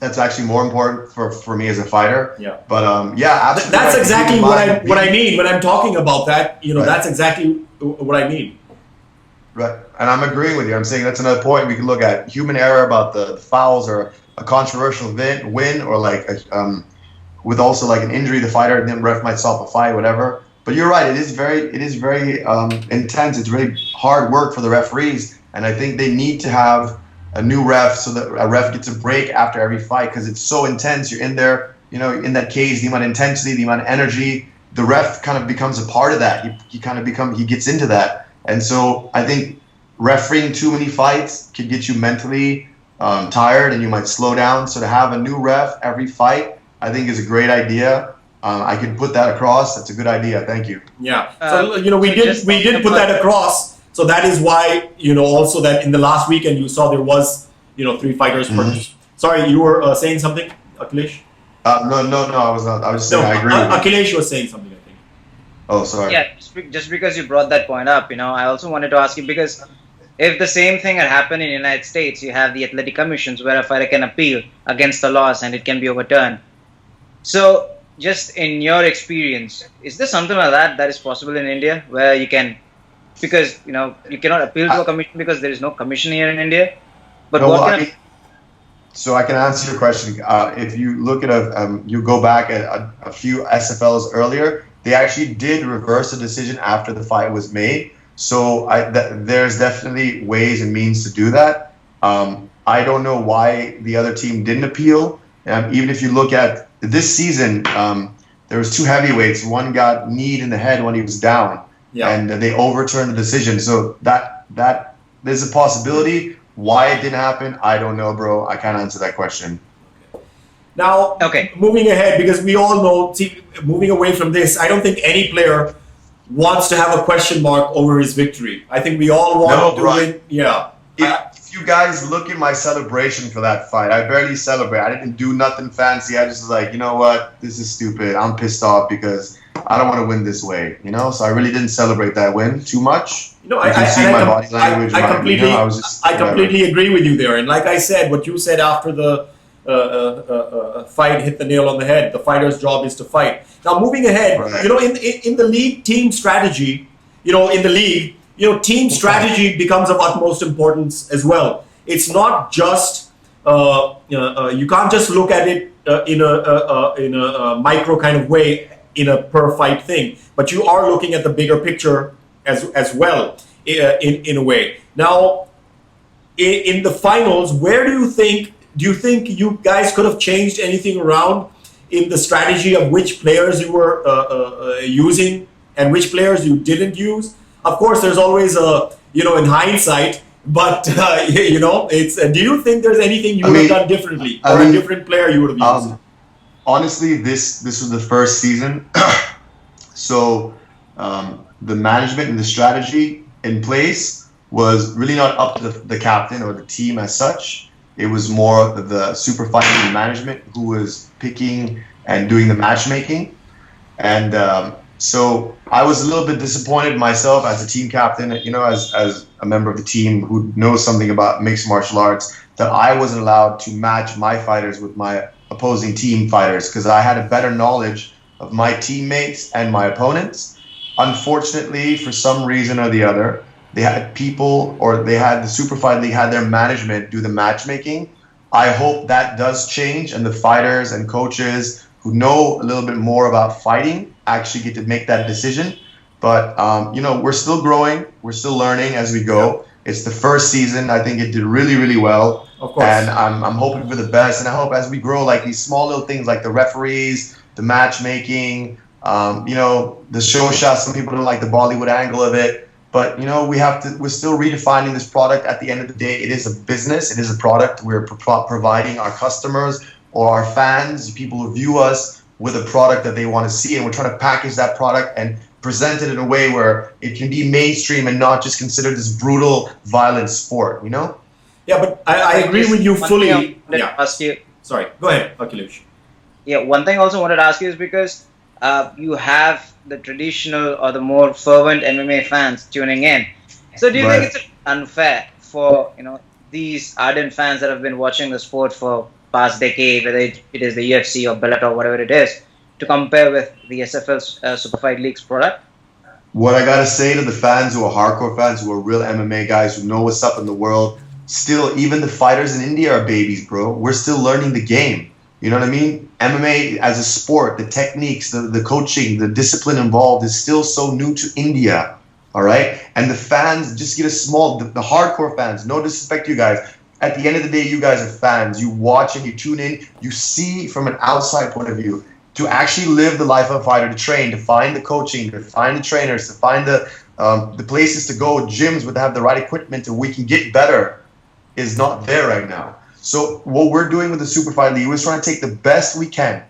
that's actually more important for me as a fighter. Yeah. But yeah, absolutely. That's exactly what I mean when I'm talking about that. You know, that's exactly what I mean. Right, and I'm agreeing with you. I'm saying that's another point. We can look at human error about the fouls, or a controversial win, or like with also like an injury, the fighter and then ref might stop a fight, whatever. But you're right. It is very intense. It's really hard work for the referees, and I think they need to have a new ref so that a ref gets a break after every fight, because it's so intense. You're in there, you know, in that cage. The amount of intensity, the amount of energy, the ref kind of becomes a part of that. He gets into that. And so I think refereeing too many fights can get you mentally tired, and you might slow down. So to have a new ref every fight, I think is a great idea. I can put that across. That's a good idea. Thank you. Yeah. So you know, we did put that across. So that is why, you know, also that in the last weekend you saw there was, you know, 3 fighters per. Sorry, you were saying something, Akhilesh? No, I was not. I was just saying I agree with you. Akhilesh was saying something, I think. Oh, sorry. Yeah, just because you brought that point up, you know, I also wanted to ask you, because if the same thing had happened in the United States, you have the athletic commissions where a fighter can appeal against the loss and it can be overturned. So, just in your experience, is there something like that is possible in India, where you can, because, you know, you cannot appeal to a commission because there is no commission here in India? But no, so I can answer your question. If you look at you go back at a few SFLs earlier, they actually did reverse the decision after the fight was made. So there's definitely ways and means to do that. I don't know why the other team didn't appeal. Even if you look at this season, there was 2 heavyweights. One got kneed in the head when he was down, and they overturned the decision. So that there's a possibility. Why it didn't happen, I don't know, bro. I can't answer that question. Now, moving ahead, because we all know, moving away from this, I don't think any player wants to have a question mark over his victory. I think we all want to win. Yeah. If you guys look at my celebration for that fight, I barely celebrate. I didn't do nothing fancy. I just was like, you know what? This is stupid. I'm pissed off because I don't want to win this way, you know? So I really didn't celebrate that win too much. You know, I completely agree with you there. And like I said, what you said after the fight hit the nail on the head. The fighter's job is to fight. Now, moving ahead, you know, in the league, team strategy, you know, in the league, you know, team strategy becomes of utmost importance as well. It's not just you can't just look at it in a micro kind of way, in a per fight thing, but you are looking at the bigger picture as well in a way. Now, in the finals, where do you think you guys could have changed anything around in the strategy of which players you were using and which players you didn't use? Of course, there's always you know, in hindsight, but you know, it's. Do you think there's anything you would have done differently, or a different player you would have used? Honestly, this was the first season, so the management and the strategy in place was really not up to the captain or the team as such. It was more the super fight league management who was picking and doing the matchmaking. And so I was a little bit disappointed myself as a team captain, as a member of the team who knows something about mixed martial arts, that I wasn't allowed to match my fighters with my opposing team fighters because I had a better knowledge of my teammates and my opponents. Unfortunately, for some reason or the other, they had people, or they had the Super Fight League had their management do the matchmaking. I hope that does change and the fighters and coaches who know a little bit more about fighting actually get to make that decision. But, we're still growing. We're still learning as we go. It's the first season. I think it did really, really well. Of course. And I'm hoping for the best. And I hope as we grow, like these small little things like the referees, the matchmaking, the show shots. Some people don't like the Bollywood angle of it. But, we're still redefining this product. At the end of the day, it is a business. It is a product. We're providing our customers or our fans, people who view us, with a product that they want to see. And we're trying to package that product and present it in a way where it can be mainstream and not just considered this brutal, violent sport, Yeah, but I agree with you fully. Yeah. Ask you. Sorry. Go ahead, Akhilesh. Yeah, one thing I also wanted to ask you is because you have the traditional or the more fervent MMA fans tuning in. So do you think it's unfair for these ardent fans that have been watching the sport for past decade, whether it is the UFC or Bellator or whatever it is, to compare with the SFL Super Fight League's product? What I gotta say to the fans who are hardcore fans, who are real MMA guys who know what's up in the world, still, even the fighters in India are babies, bro. We're still learning the game. You know what I mean? MMA as a sport, the techniques, the coaching, the discipline involved is still so new to India. All right? And the fans just get the hardcore fans, no disrespect to you guys. At the end of the day, you guys are fans. You watch and you tune in. You see from an outside point of view. To actually live the life of a fighter, to train, to find the coaching, to find the trainers, to find the places to go, gyms would have the right equipment and we can get better, is not there right now. So what we're doing with the Super Fight League, we're trying to take the best we can.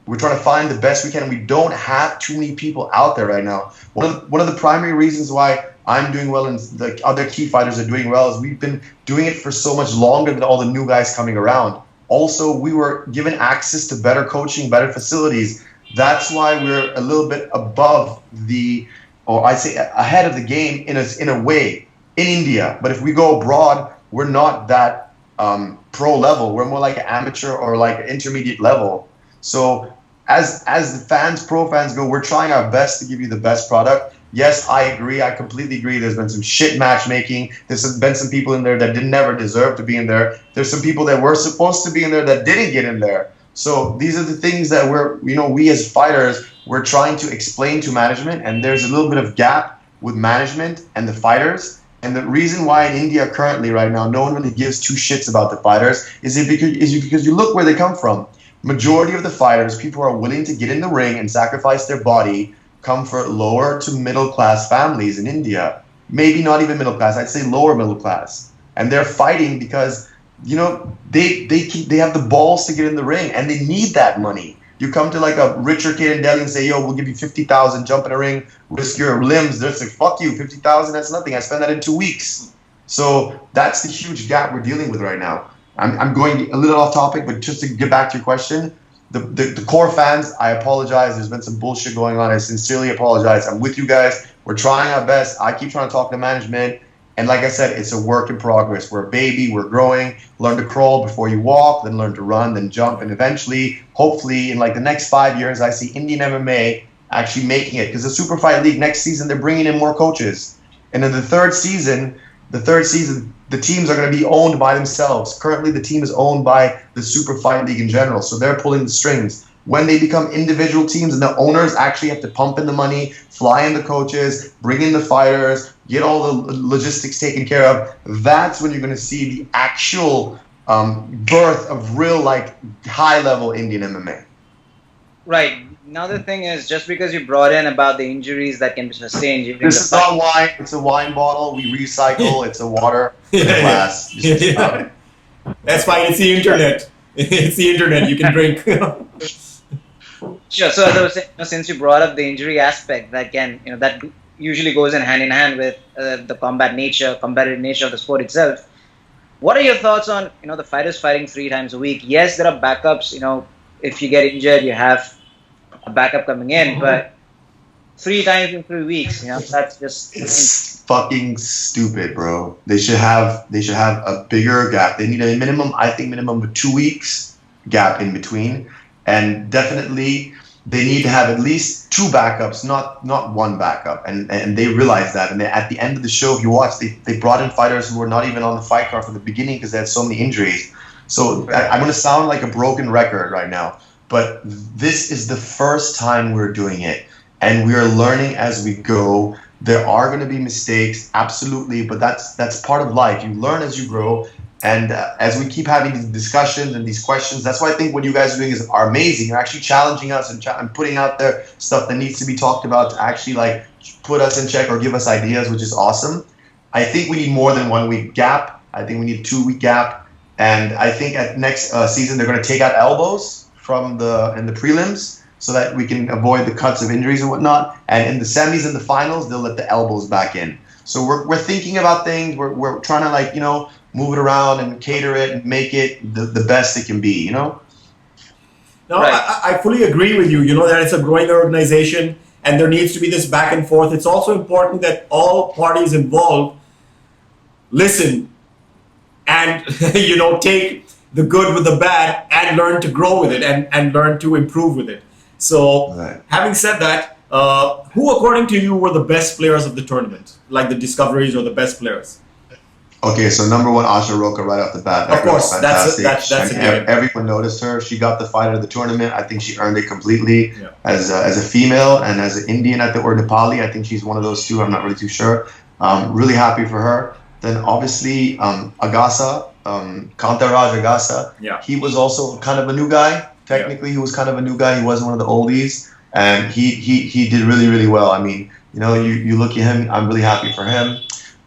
We're trying to find the best we can. We don't have too many people out there right now. One of the primary reasons why I'm doing well and the other key fighters are doing well is we've been doing it for so much longer than all the new guys coming around. Also, we were given access to better coaching, better facilities. That's why we're a little bit above ahead of the game in a way in India. But if we go abroad, we're not that pro level. We're more like an amateur or like an intermediate level. So as the pro fans go, we're trying our best to give you the best product. Yes, I agree. I completely agree. There's been some shit matchmaking. There's been some people in there that never deserve to be in there. There's some people that were supposed to be in there that didn't get in there. So these are the things that we as fighters, we're trying to explain to management. And there's a little bit of gap with management and the fighters. And the reason why in India currently right now, no one really gives two shits about the fighters is because you look where they come from. Majority of the fighters, people who are willing to get in the ring and sacrifice their body, come from lower to middle class families in India. Maybe not even middle class. I'd say lower middle class. And they're fighting because, they have the balls to get in the ring and they need that money. You come to like a richer kid in Delhi and say, yo, we'll give you 50,000, jump in a ring, risk your limbs. They're like, fuck you, 50,000, that's nothing. I spend that in 2 weeks. So that's the huge gap we're dealing with right now. I'm going a little off topic, but just to get back to your question, the core fans, I apologize. There's been some bullshit going on. I sincerely apologize. I'm with you guys. We're trying our best. I keep trying to talk to management. And like I said, it's a work in progress. We're a baby. We're growing. Learn to crawl before you walk, then learn to run, then jump. And eventually, hopefully, in like the next 5 years, I see Indian MMA actually making it. Because the Super Fight League next season, they're bringing in more coaches. And in the third season, the teams are going to be owned by themselves. Currently, the team is owned by the Super Fight League in general, so they're pulling the strings. When they become individual teams and the owners actually have to pump in the money, fly in the coaches, bring in the fighters, get all the logistics taken care of, that's when you're going to see the actual birth of real, like, high-level Indian MMA. Right. Another thing is, just because you brought in about the injuries that can be sustained during this is not wine. It's a wine bottle. We recycle. It's a water glass. Yeah. That's fine. It's the internet. It's the internet. You can drink. Sure. So as I was saying, since you brought up the injury aspect, that that usually goes in hand with the competitive nature of the sport itself. What are your thoughts on the fighters fighting 3 times a week? Yes, there are backups. If you get injured, you have a backup coming in, but 3 times in 3 weeks, that's just It's fucking stupid, bro. They should have a bigger gap. They need a minimum, I think, minimum of 2 weeks gap in between, and definitely they need to have at least two backups, not one backup. And they realize that. And at the end of the show, if you watch, they brought in fighters who were not even on the fight card from the beginning because they had so many injuries. So I'm going to sound like a broken record right now, but this is the first time we're doing it. And we are learning as we go. There are going to be mistakes, absolutely, but that's part of life. You learn as you grow, and as we keep having these discussions and these questions, that's why I think what you guys are doing are amazing. You're actually challenging us and putting out there stuff that needs to be talked about to actually like put us in check or give us ideas, which is awesome. I think we need more than 1 week gap. I think we need a 2 week gap, and I think at next season they're going to take out elbows from in the prelims, so that we can avoid the cuts of injuries and whatnot. And in the semis and the finals, they'll let the elbows back in. So we're thinking about things. We're trying to move it around and cater it and make it the best it can be. No, Right. I fully agree with you. That it's a growing organization and there needs to be this back and forth. It's also important that all parties involved listen and, take the good with the bad and learn to grow with it and learn to improve with it. So, Right. Having said that, who, according to you, were the best players of the tournament? Like the discoveries or the best players? Okay, so number one, Asha Roka right off the bat. Of course, fantastic. that's a given. Everyone noticed her. She got the fight of the tournament. I think she earned it completely. Yeah. As a female and as an Indian, or Nepali, I think she's one of those two. I'm not really too sure. Really happy for her. Then obviously Agasa, Kantharaj Agasa. Yeah. He was also kind of a new guy. Technically, he was kind of a new guy. He wasn't one of the oldies, and he did really, really well. I mean, you look at him. I'm really happy for him.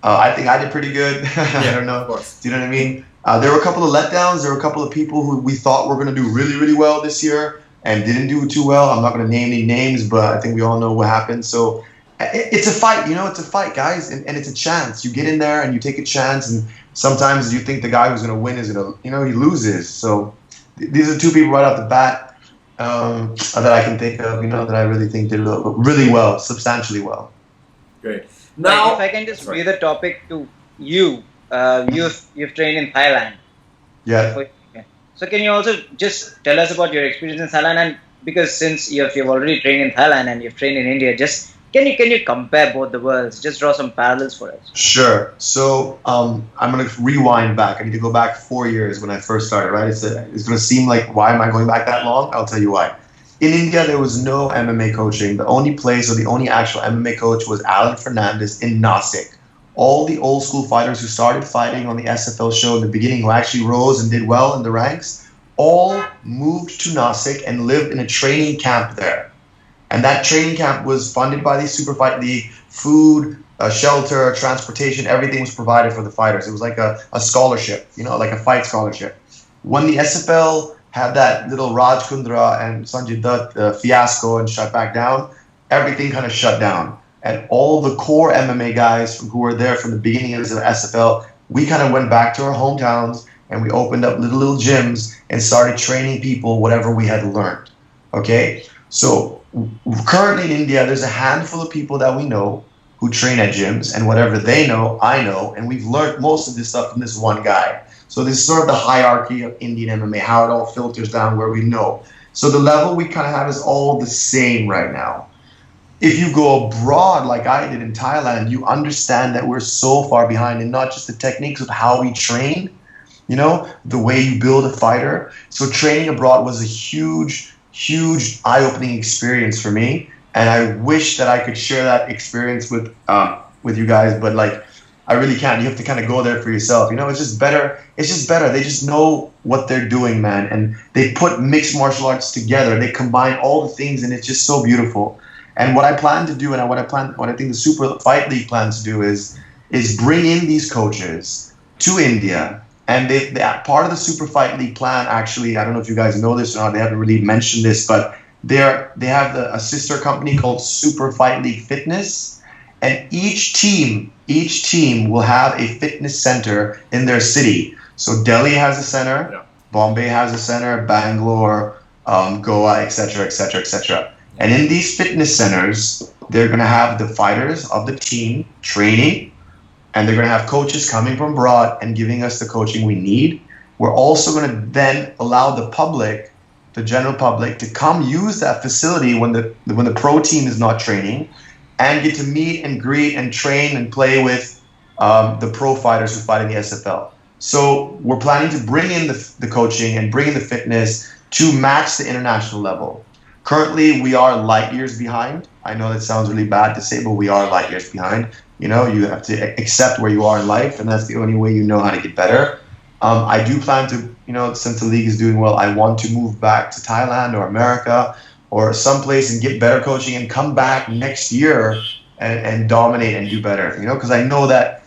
I think I did pretty good. I don't know. Of course. Do you know what I mean? There were a couple of letdowns. There were a couple of people who we thought were going to do really, really well this year and didn't do too well. I'm not going to name any names, but I think we all know what happened. So it's a fight, it's a fight, guys, and it's a chance. You get in there and you take a chance, and sometimes you think the guy who's going to win is going to, he loses. So these are two people right off the bat that I can think of, that I really think did really well, substantially well. Great. Now, if I can just bring the topic to you, you've trained in Thailand. Yeah. So can you also just tell us about your experience in Thailand? And because since you've already trained in Thailand and you've trained in India, just can you compare both the worlds? Just draw some parallels for us. Sure. So I'm going to rewind back. I need to go back 4 years when I first started, right? It's going to seem like, why am I going back that long? I'll tell you why. In India, there was no MMA coaching. The only place or the only actual MMA coach was Alan Fernandez in Nasik. All the old school fighters who started fighting on the SFL show in the beginning, who actually rose and did well in the ranks, all moved to Nasik and lived in a training camp there. And that training camp was funded by the Super Fight League. Food, shelter, transportation, everything was provided for the fighters. It was like a scholarship, like a fight scholarship. When the SFL had that little Raj Kundra and Sanjay Dutt fiasco and shut back down, everything kind of shut down. And all the core MMA guys who were there from the beginning of the SFL, we kind of went back to our hometowns and we opened up little gyms and started training people whatever we had learned. Okay? So currently in India, there's a handful of people that we know who train at gyms, and whatever they know, I know, and we've learned most of this stuff from this one guy. So this is sort of the hierarchy of Indian MMA, how it all filters down where we know. So the level we kind of have is all the same right now. If you go abroad like I did in Thailand, you understand that we're so far behind in not just the techniques of how we train, the way you build a fighter. So training abroad was a huge eye-opening experience for me. And I wish that I could share that experience with you guys, but I really can't. You have to kind of go there for yourself. It's just better. They just know what they're doing, man. And they put mixed martial arts together. They combine all the things, and it's just so beautiful. And what I plan to do, and what I think the Super Fight League plans to do is bring in these coaches to India. And they part of the Super Fight League plan, actually, I don't know if you guys know this or not, they haven't really mentioned this, but they have a sister company called Super Fight League Fitness. And each team will have a fitness center in their city. So Delhi has a center, Yeah. Bombay has a center, Bangalore, Goa, etc., etc., etc. And in these fitness centers, they're going to have the fighters of the team training, and they're going to have coaches coming from abroad and giving us the coaching we need. We're also going to then allow the public, the general public, to come use that facility when the pro team is not training, and get to meet and greet and train and play with the pro fighters who fight in the SFL. So we're planning to bring in the coaching and bring in the fitness to match the international level. Currently, we are light years behind. I know that sounds really bad to say, but we are light years behind. You know, you have to accept where you are in life, and that's the only way you know how to get better. I do plan to, you know, since the league is doing well, I want to move back to Thailand or America or someplace and get better coaching and come back next year and dominate and do better, you know, because I know that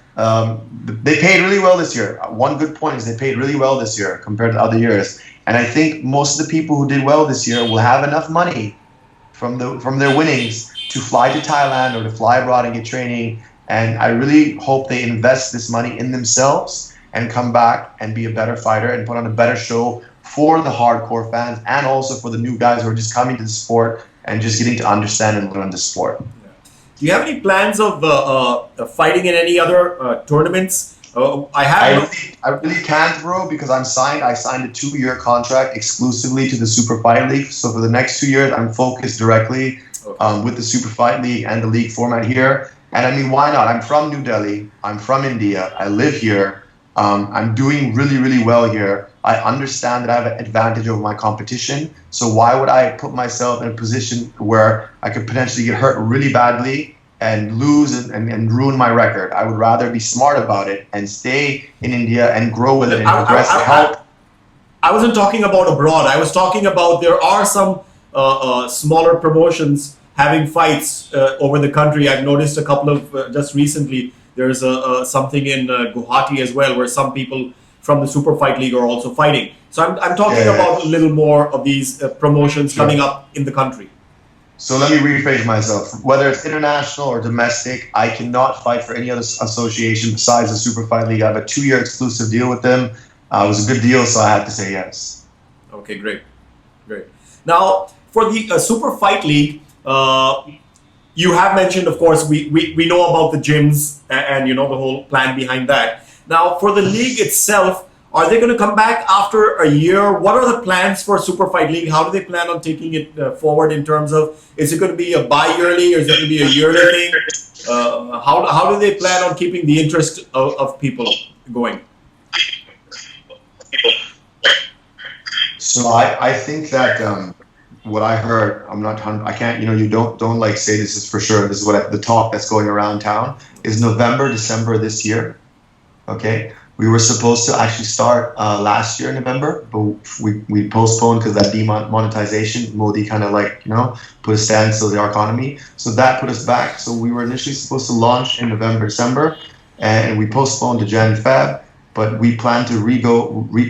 they paid really well this year. One good point is they paid really well this year compared to other years. And I think most of the people who did well this year will have enough money from their winnings to fly to Thailand or to fly abroad and get training. And I really hope they invest this money in themselves and come back and be a better fighter and put on a better show for the hardcore fans and also for the new guys who are just coming to the sport and just getting to understand and learn the sport. Do you have any plans of fighting in any other tournaments? I really can't, bro, because I signed a 2-year contract exclusively to the Super Fight League. So for the next 2 years, I'm focused directly with the Super Fight League and the league format here. And I mean, why not? I'm from New Delhi. I'm from India. I live here. I'm doing really, really well here. I understand that I have an advantage over my competition. So why would I put myself in a position where I could potentially get hurt really badly and lose and ruin my record? I would rather be smart about it and stay in India and grow with it and progress and help. I wasn't talking about abroad. I was talking about there are some smaller promotions having fights over the country. I've noticed a couple of just recently. There's something in Guwahati as well where some people from the Super Fight League are also fighting. So I'm talking about a little more of these promotions coming up in the country. So let me rephrase myself. Whether it's international or domestic, I cannot fight for any other association besides the Super Fight League. I have a 2-year exclusive deal with them. It was a good deal, so I had to say yes. Okay, great. Now, for the Super Fight League, you have mentioned, of course, we know about the gyms and you know the whole plan behind that. Now, for the league itself, are they going to come back after a year? What are the plans for Super Fight League? How do they plan on taking it forward in terms of, is it going to be a bi-yearly or is it going to be a yearly thing? How do they plan on keeping the interest of people going? So I think that what I heard, I can't, you know, you don't like say this is for sure. This is what the talk that's going around town is November, December this year. Okay, we were supposed to actually start last year in November, but we postponed because that demonetization, Modi kind of like, you know, put a standstill to our economy. So that put us back. So we were initially supposed to launch in November, December, and we postponed to Jan, Feb. But we plan to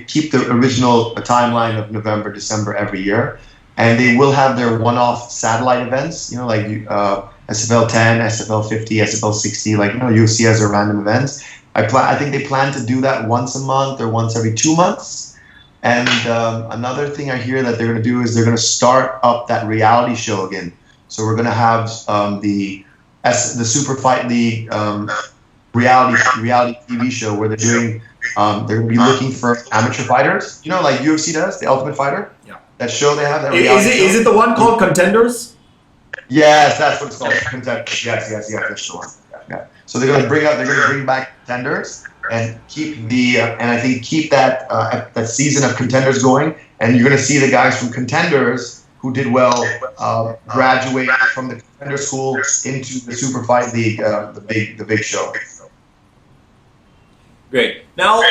keep the original timeline of November, December every year. And they will have their one-off satellite events, you know, like SFL 10, SFL 50, SFL 60, like, you know, UFC has their random events. I think they plan to do that once a month or once every 2 months. And another thing I hear that they're going to do is they're going to start up that reality show again. So we're going to have the Super Fight League reality TV show where they're doing, they're going to be looking for amateur fighters, you know, like UFC does, the Ultimate Fighter. Yeah. That show they have. That is it the one called Contenders? Yes, that's what it's called. Contenders. Yes, that's the one. Yeah. So they're going to bring back Contenders and keep that season of Contenders going. And you're going to see the guys from Contenders who did well graduate from the Contender school into the Super Fight League, the big show. Great. Now,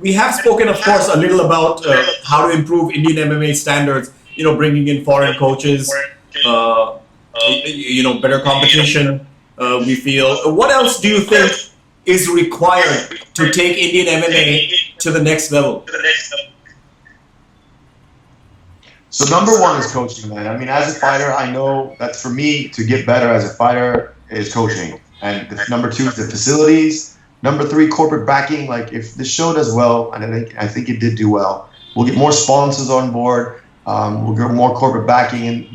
we have spoken, of course, a little about how to improve Indian MMA standards. You know, bringing in foreign coaches. You know, better competition. We feel. What else do you think is required to take Indian MMA to the next level? So number one is coaching, man. I mean, as a fighter, I know that for me to get better as a fighter is coaching, and number two is the facilities. Number 3, corporate backing. Like if the show does well, and I think it did do well, we'll get more sponsors on board. We'll get more corporate backing, and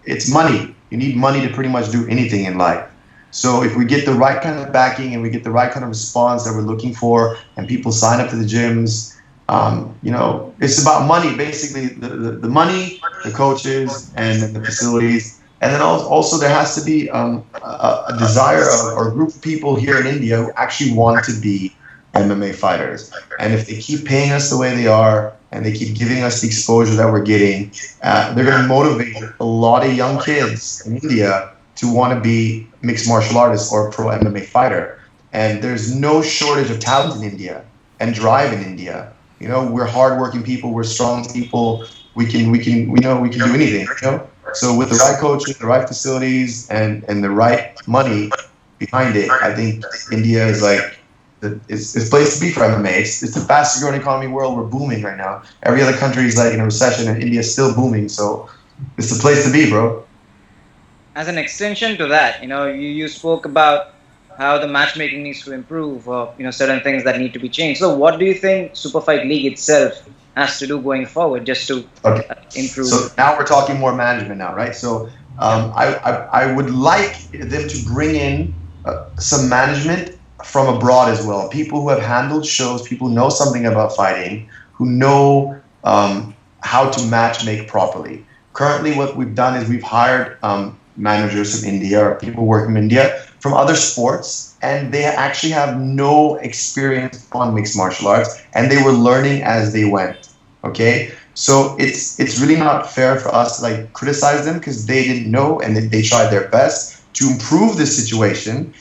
it's money. You need money to pretty much do anything in life. So if we get the right kind of backing and we get the right kind of response that we're looking for, and people sign up to the gyms, it's about money basically. The money, the coaches, and the facilities. And then also there has to be a desire or a group of people here in India who actually want to be MMA fighters. And if they keep paying us the way they are and they keep giving us the exposure that we're getting, they're going to motivate a lot of young kids in India to want to be mixed martial artists or pro MMA fighter. And there's no shortage of talent in India and drive in India. We're hardworking people. We're strong people. We can do anything. So with the right coaches, the right facilities, and the right money behind it, I think India is like it's the place to be for MMA. It's the fastest growing economy in the world. We're booming right now. Every other country is like in a recession, and India is still booming. So it's the place to be, bro. As an extension to that, you spoke about how the matchmaking needs to improve, or certain things that need to be changed. So what do you think Super Fight League itself has to do going forward just to improve? So now we're talking more management now, right? So I would like them to bring in some management from abroad as well. People who have handled shows, people who know something about fighting, who know how to matchmake properly. Currently, what we've done is we've hired managers from India or people working in India from other sports, and they actually have no experience on mixed martial arts, and they were learning as they went. Okay, so it's really not fair for us to criticize them because they didn't know and they tried their best to improve this situation.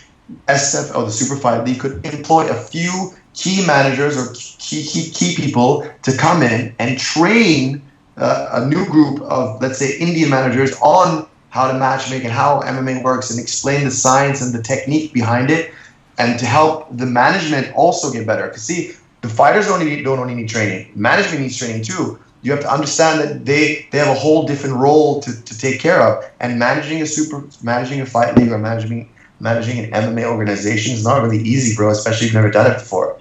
SFL, the Super Fight League, could employ a few key managers or key people to come in and train a new group of, let's say, Indian managers on how to matchmake and how MMA works, and explain the science and the technique behind it, and to help the management also get better. Because see, the fighters don't only need training. Management needs training too. You have to understand that they have a whole different role to take care of. And managing a fight league or managing an MMA organization is not really easy, bro, especially if you've never done it before.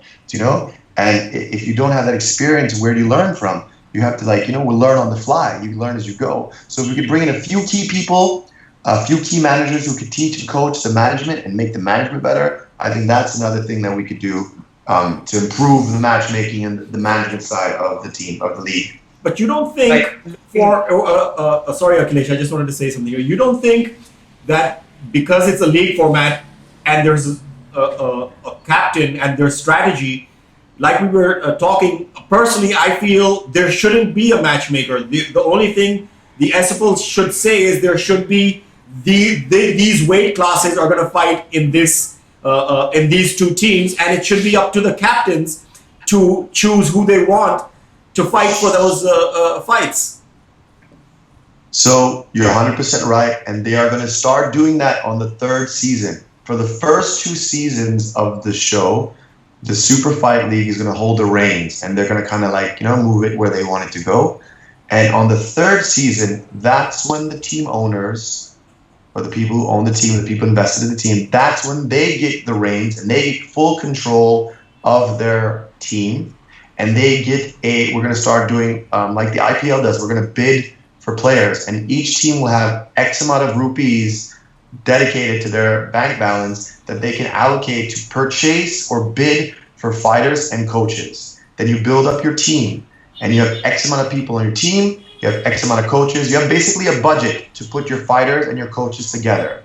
And if you don't have that experience, where do you learn from? You have to we'll learn on the fly. You learn as you go. So if we could bring in a few key people, a few key managers who could teach and coach the management and make the management better, I think that's another thing that we could do to improve the matchmaking and the management side of the team, of the league. But you don't think, sorry Akhilesh, I just wanted to say something here. You don't think that because it's a league format and there's a captain and there's strategy, like we were talking, personally, I feel there shouldn't be a matchmaker. The only thing the SFL should say is there should be these weight classes are going to fight in this in these two teams, and it should be up to the captains to choose who they want to fight for those fights. So you're 100% right, and they are going to start doing that on the 3rd season. For the first 2 seasons of the show, the Super Fight League is going to hold the reins, and they're going to kind of move it where they want it to go. And on the 3rd season, that's when the team owners, or the people who own the team, the people invested in the team, that's when they get the reins and they get full control of their team. And they get we're going to start doing like the IPL does. We're going to bid for players, and each team will have X amount of rupees dedicated to their bank balance that they can allocate to purchase or bid for fighters and coaches. Then you build up your team, and you have X amount of people on your team, you have X amount of coaches, you have basically a budget to put your fighters and your coaches together.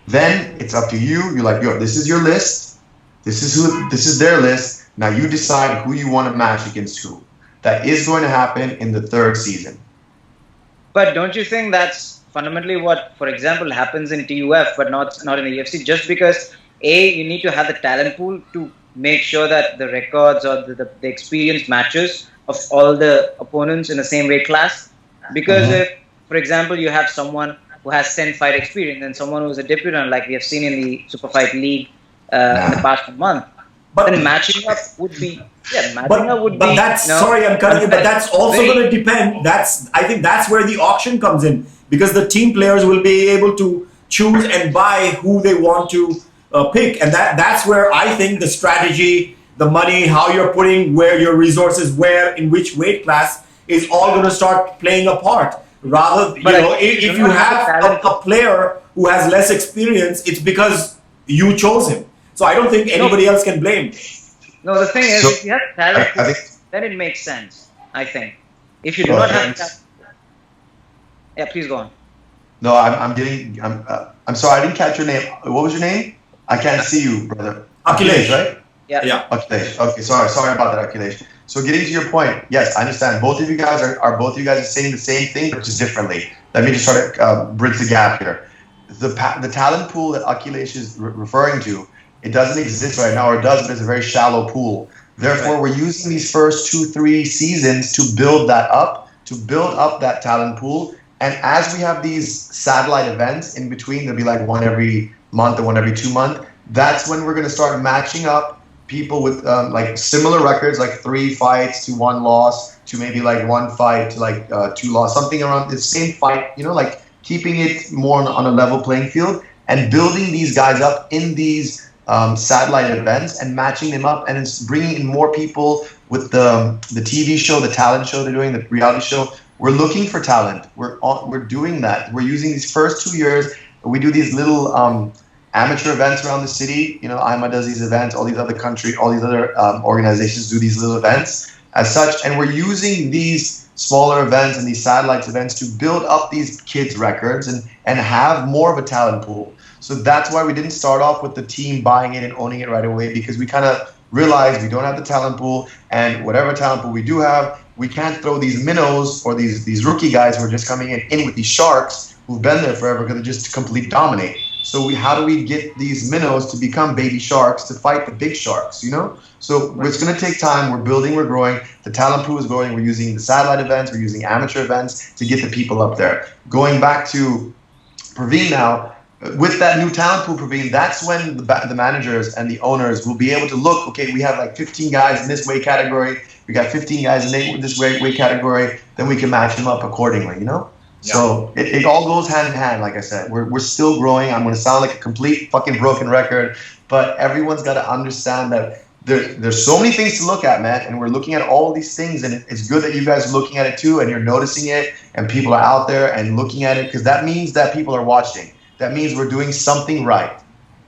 Then it's up to you. You're like, yo, this is your list, this is their list, now you decide who you want to match against who. That is going to happen in the 3rd season. But don't you think that's fundamentally what, for example, happens in TUF but not in the UFC? Just because you need to have the talent pool to make sure that the records or the experience matches of all the opponents in the same weight class. Because if, for example, you have someone who has 10 fight experience and someone who's a debutant, like we have seen in the Super Fight League in the past month, but then matching up would be But that's sorry, I'm cutting you. But that's also going to depend. I think that's where the auction comes in, because the team players will be able to choose and buy who they want to pick, and that's where I think the strategy, the money, how you're putting where your resources, where in which weight class is all going to start playing a part. Rather, if you have a player who has less experience, it's because you chose him. So I don't think anybody else can blame. No, the thing is, if you have talent, then it makes sense. I think if you do not have talent, yeah, please go on. No, I'm sorry, I didn't catch your name. What was your name? I can't see you, brother. Akhilesh, right? Yeah. Akhilesh. Okay, sorry about that, Akhilesh. So getting to your point, yes, I understand. Both of you guys are saying the same thing, but just differently. Let me just try to bridge the gap here. The talent pool that Akhilesh is referring to, it doesn't exist right now, or it does, but it's a very shallow pool. Therefore, we're using these first 2-3 seasons to build that up, that talent pool. And as we have these satellite events in between, there'll be like one every month or one every 2 months. That's when we're going to start matching up people with like similar records, like 3 fights to 1 loss, to maybe like 1 fight to like 2 loss, something around the same fight, like keeping it more on a level playing field and building these guys up in these satellite events and matching them up, and it's bringing in more people with the TV show, the talent show they're doing, the reality show. We're looking for talent. We're doing that. We're using these first 2 years. We do these little amateur events around the city. IMA does these events. All these other organizations do these little events as such. And we're using these smaller events and these satellites events to build up these kids' records and have more of a talent pool. So that's why we didn't start off with the team buying it and owning it right away, because we kind of realized we don't have the talent pool, and whatever talent pool we do have, we can't throw these minnows or these rookie guys who are just coming in with these sharks who've been there forever, because they just completely dominate. So how do we get these minnows to become baby sharks to fight the big sharks, So it's going to take time. We're building, we're growing. The talent pool is growing. We're using the satellite events. We're using amateur events to get the people up there. Going back to Parvin now, with that new talent pool, Parvin, that's when the managers and the owners will be able to look, okay, we have like 15 guys in this weight category. We got 15 guys in this weight category. Then we can match them up accordingly, Yeah. So it all goes hand in hand, like I said. We're still growing. I'm going to sound like a complete fucking broken record, but everyone's got to understand that there's so many things to look at, man, and we're looking at all these things, and it's good that you guys are looking at it too, and you're noticing it, and people are out there and looking at it, because that means that people are watching. That means we're doing something right.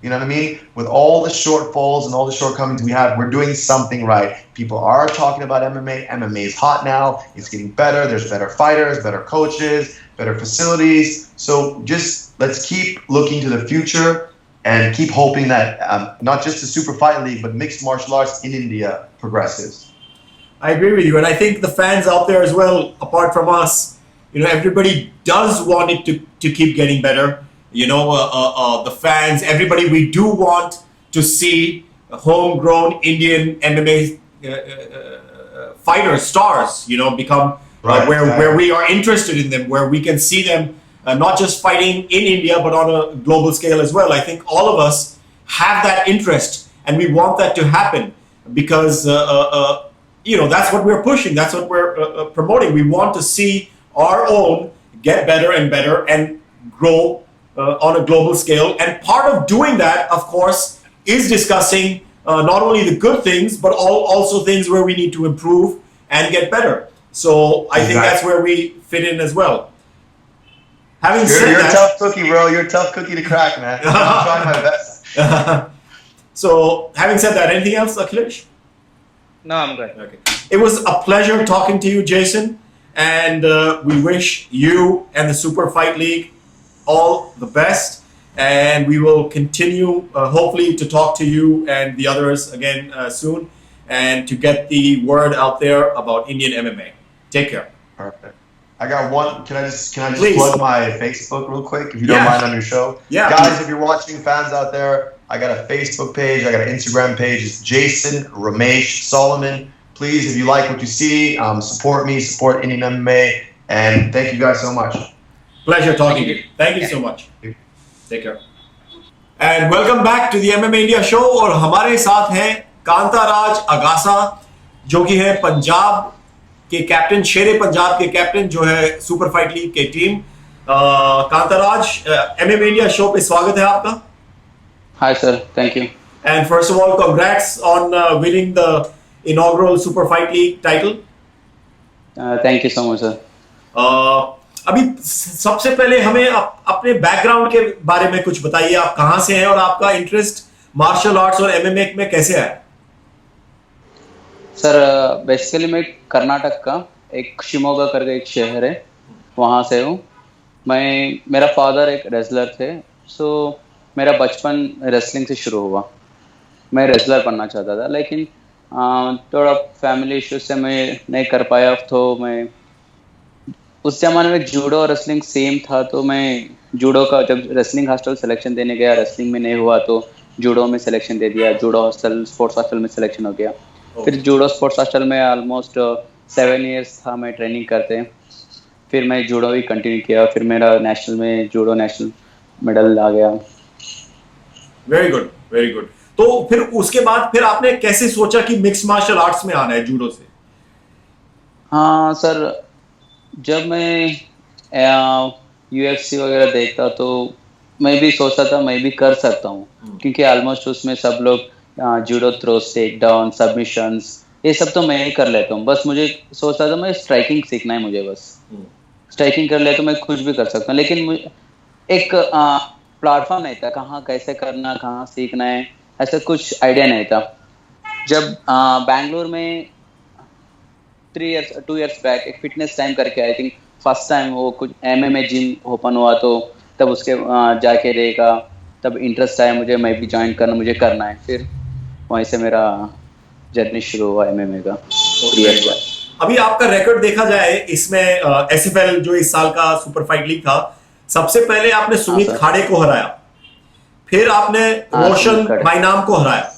You know what I mean? With all the shortfalls and all the shortcomings we have, we're doing something right. People are talking about MMA. MMA is hot now. It's getting better. There's better fighters, better coaches, better facilities. So just let's keep looking to the future and keep hoping that not just the Super Fight League, but mixed martial arts in India progresses. I agree with you. And I think the fans out there as well, apart from us, everybody does want it to keep getting better. The fans, everybody, we do want to see homegrown Indian MMA fighters, stars, become where we are interested in them, where we can see them not just fighting in India, but on a global scale as well. I think all of us have that interest, and we want that to happen because, that's what we're pushing. That's what we're promoting. We want to see our own get better and better and grow on a global scale. And part of doing that, of course, is discussing not only the good things, but also things where we need to improve and get better. So I think that's where we fit in as well. You're a tough cookie, bro. You're a tough cookie to crack, man. I'm trying my best. So having said that, anything else, Akhilesh? No, I'm good. Okay. It was a pleasure talking to you, Jason. And we wish you and the Super Fight League all the best, and we will continue hopefully to talk to you and the others again soon, and to get the word out there about Indian MMA. Take care. Perfect. I got one. Can I just Please. plug my Facebook real quick, if you don't mind, on your show? Yeah. Guys, if you're watching, fans out there, I got a Facebook page. I got an Instagram page. It's Jason Ramesh Solomon. Please, if you like what you see, support me, support Indian MMA, and thank you guys so much. Pleasure talking to you. Thank you so much. Take care. And welcome back to the MMA India Show. और हमारे साथ हैं कांताराज अगासा, जो कि है पंजाब के captain, Sher-e-Punjab के captain, जो है सुपर फाइट लीग के टीम। कांताराज, MMA इंडिया शो पे स्वागत है आपका। Hi sir, thank you. And first of all, congrats on winning the inaugural Super Fight League title. Thank you so much sir. अभी सबसे पहले हमें अपने बैकग्राउंड के बारे में कुछ बताइए, आप कहां से हैं और आपका इंटरेस्ट मार्शल आर्ट्स और एमएमए में कैसे आया? सर बेसिकली मैं कर्नाटक का एक शिमोगा करके एक शहर है, वहाँ से हूँ मैं। मेरा फादर एक रेसलर थे, सो मेरा बचपन रेसलिंग से शुरू हुआ। मैं रेसलर बनना चाहता था, लेकिन थोड़ा फैमिली इश्यूज से मैं नहीं कर पाया। तो मैं उस जमाने में जूडो और रेसलिंग सेम था, तो मैं जूडो का जब रेसलिंग हॉस्टल सिलेक्शन देने गया, रेसलिंग में नहीं हुआ तो जूडो में सिलेक्शन दे दिया। जूडो हॉस्टल स्पोर्ट्स हॉस्टल में सिलेक्शन हो गया। फिर जूडो स्पोर्ट्स हॉस्टल में ऑलमोस्ट 7 इयर्स था मैं ट्रेनिंग करते। फिर मैं जूडो ही कंटिन्यू किया। फिर मेरा नेशनल में जूडो नेशनल मेडल आ गया। Very good, very good. तो फिर उसके बाद फिर आपने कैसे सोचा कि मिक्स मार्शल आर्ट्स में आना है जूडो से? हाँ सर, जब मैं यूएफसी वगैरह देखता तो मैं भी सोचता था मैं भी कर सकता हूँ, क्योंकि ऑलमोस्ट उसमें सब लोग judo throw, take down, submissions, ये सब तो मैं ही कर लेता हूँ। बस मुझे सोचता था मैं स्ट्राइकिंग सीखना है, मुझे बस स्ट्राइकिंग कर ले तो मैं कुछ भी कर सकता हूँ। लेकिन एक प्लेटफॉर्म नहीं था, कहाँ कैसे करना, कहाँ सीखना है, ऐसा कुछ आइडिया नहीं था। जब बैंगलोर में 2 इयर्स बैक एक फिटनेस टाइम करके आई थिंक फर्स्ट टाइम वो कुछ एमएमए जिम ओपन हुआ, तो तब उसके जाके देखा, तब इंटरेस्ट आया मुझे, मैं भी ज्वाइन करना, मुझे करना है। फिर वहीं से मेरा जर्नी शुरू हुआ एमएमए का। अभी आपका रिकॉर्ड देखा जाए इसमें, एसएफएल जो इस साल का सुपर फाइट लीग था, सबसे पहले आपने सुमित खाड़े को हराया, फिर आपने रोशन माइनाम को हराया,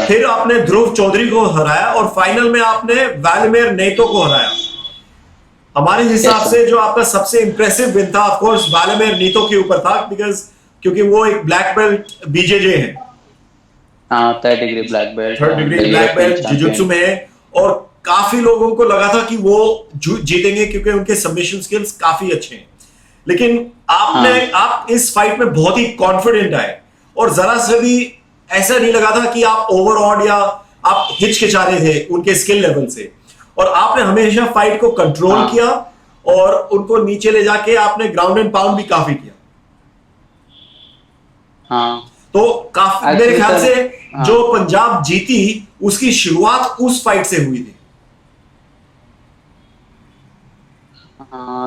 फिर आपने ध्रुव चौधरी को हराया और फाइनल में आपने व्लादिमीर नेतो को हराया। हमारे हिसाब से जो आपका सबसे इंप्रेसिव विन था, ऑफ कोर्स व्लादिमीर नेतो के ऊपर था, बिकॉज क्योंकि वो एक ब्लैक बेल्ट बीजेजे है, third degree black belt jujutsu में है, और काफी लोगों को लगा था कि वो जीतेंगे क्योंकि उनके सबमिशन स्किल्स काफी अच्छे हैं। लेकिन आप इस फाइट में बहुत ही कॉन्फिडेंट आए और जरा से भी ऐसा नहीं लगा था कि आप ओवरऑड या आप हिचकिचा रहे थे उनके स्किल लेवल से, और आपने हमेशा फाइट को कंट्रोल किया और उनको नीचे ले जाके आपने ग्राउंड एंड पाउंड भी काफी किया। तो काफी मेरे ख्याल से जो पंजाब जीती उसकी शुरुआत उस फाइट से हुई थी।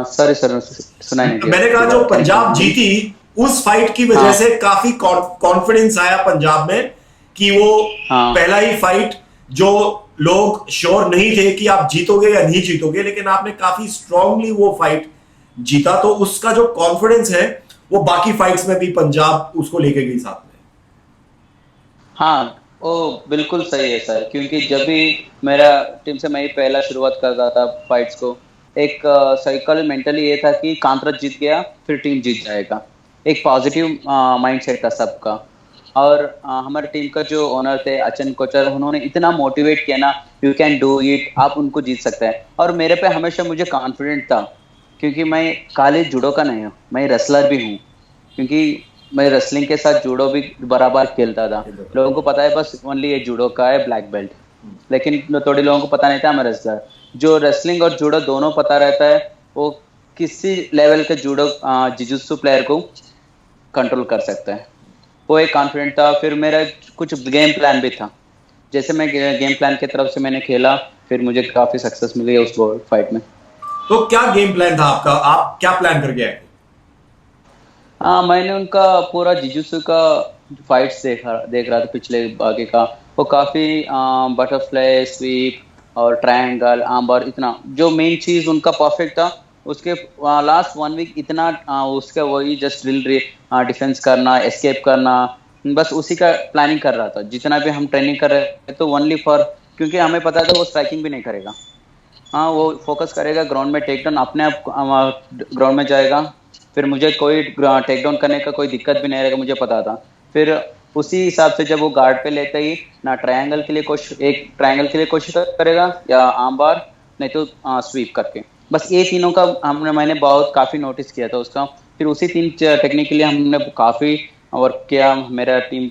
सॉरी सर, सुना नहीं दिया। मैंने कहा जो पंजाब जीती उस फाइट की वजह से काफी कॉन्फिडेंस आया पंजाब में कि वो पहला ही फाइट जो लोग श्योर नहीं थे कि आप जीतोगे या नहीं जीतोगे, लेकिन आपने काफी स्ट्रांगली वो फाइट जीता। तो उसका जो कॉन्फिडेंस है वो बाकी फाइट्स में भी पंजाब उसको लेके गई साथ में। हाँ, वो बिल्कुल सही है सर, क्योंकि जब भी मेरा टीम से मैं ही पहला शुरुआत करता था फाइट्स को, एक साइकिल मेंटली ये था कि कांतराज जीत गया फिर टीम जीत जाएगा। एक पॉजिटिव माइंडसेट था सबका। और हमारे टीम का जो ओनर थे अचन कोचर, उन्होंने इतना मोटिवेट किया ना, यू कैन डू इट, आप उनको जीत सकते हैं। और मेरे पे हमेशा मुझे कॉन्फिडेंट था, क्योंकि मैं खाली जूडो का नहीं हूँ, मैं रेसलर भी हूँ, क्योंकि मैं रेसलिंग के साथ जूडो भी बराबर खेलता था। लोगों को पता है बस ओनली ये जूडो का है ब्लैक बेल्ट, लेकिन थोड़े लोगों को पता नहीं था मैं रेसलर। जो रेसलिंग और जूडो दोनों पता रहता है, वो किसी लेवल के जूडो जिजुत्सु प्लेयर को कंट्रोल कर सकता है। वो एक कॉन्फिडेंट था। फिर मेरा कुछ गेम प्लान भी था, जैसे मैं गेम प्लान की तरफ से मैंने खेला, फिर मुझे काफी सक्सेस मिली उस फाइट में। तो क्या गेम प्लान था आपका, आप क्या प्लान करके आए? मैंने उनका पूरा जिजुत्सु का फाइट्स देख रहा था पिछले आगे का। वो काफी बटरफ्लाई, स्वीप और ट्रायंगल, आर्मबार, इतना जो मेन चीज उनका परफेक्ट था। उसके लास्ट 1 वीक इतना उसका वही जस्ट ड्रिल, डिफेंस करना, एस्केप करना, बस उसी का प्लानिंग कर रहा था। जितना भी हम ट्रेनिंग कर रहे थे तो ओनली फॉर, क्योंकि हमें पता था वो स्ट्राइकिंग भी नहीं करेगा। वो फोकस करेगा ग्राउंड में, टेक डाउन अपने आप ग्राउंड में जाएगा। फिर मुझे कोई टेक डाउन करने का कोई दिक्कत भी नहीं रहेगा, मुझे पता था। फिर उसी हिसाब से जब वो गार्ड पे लेते ही ना ट्रायंगल के लिए कोशिश करेगा, या आर्म बार, नहीं तो स्वीप करके, बस ये तीनों का मैंने काफ़ी नोटिस किया था उसका। फिर उसी 3 टेक्निक के लिए हमने काफ़ी और क्या मेरा टीम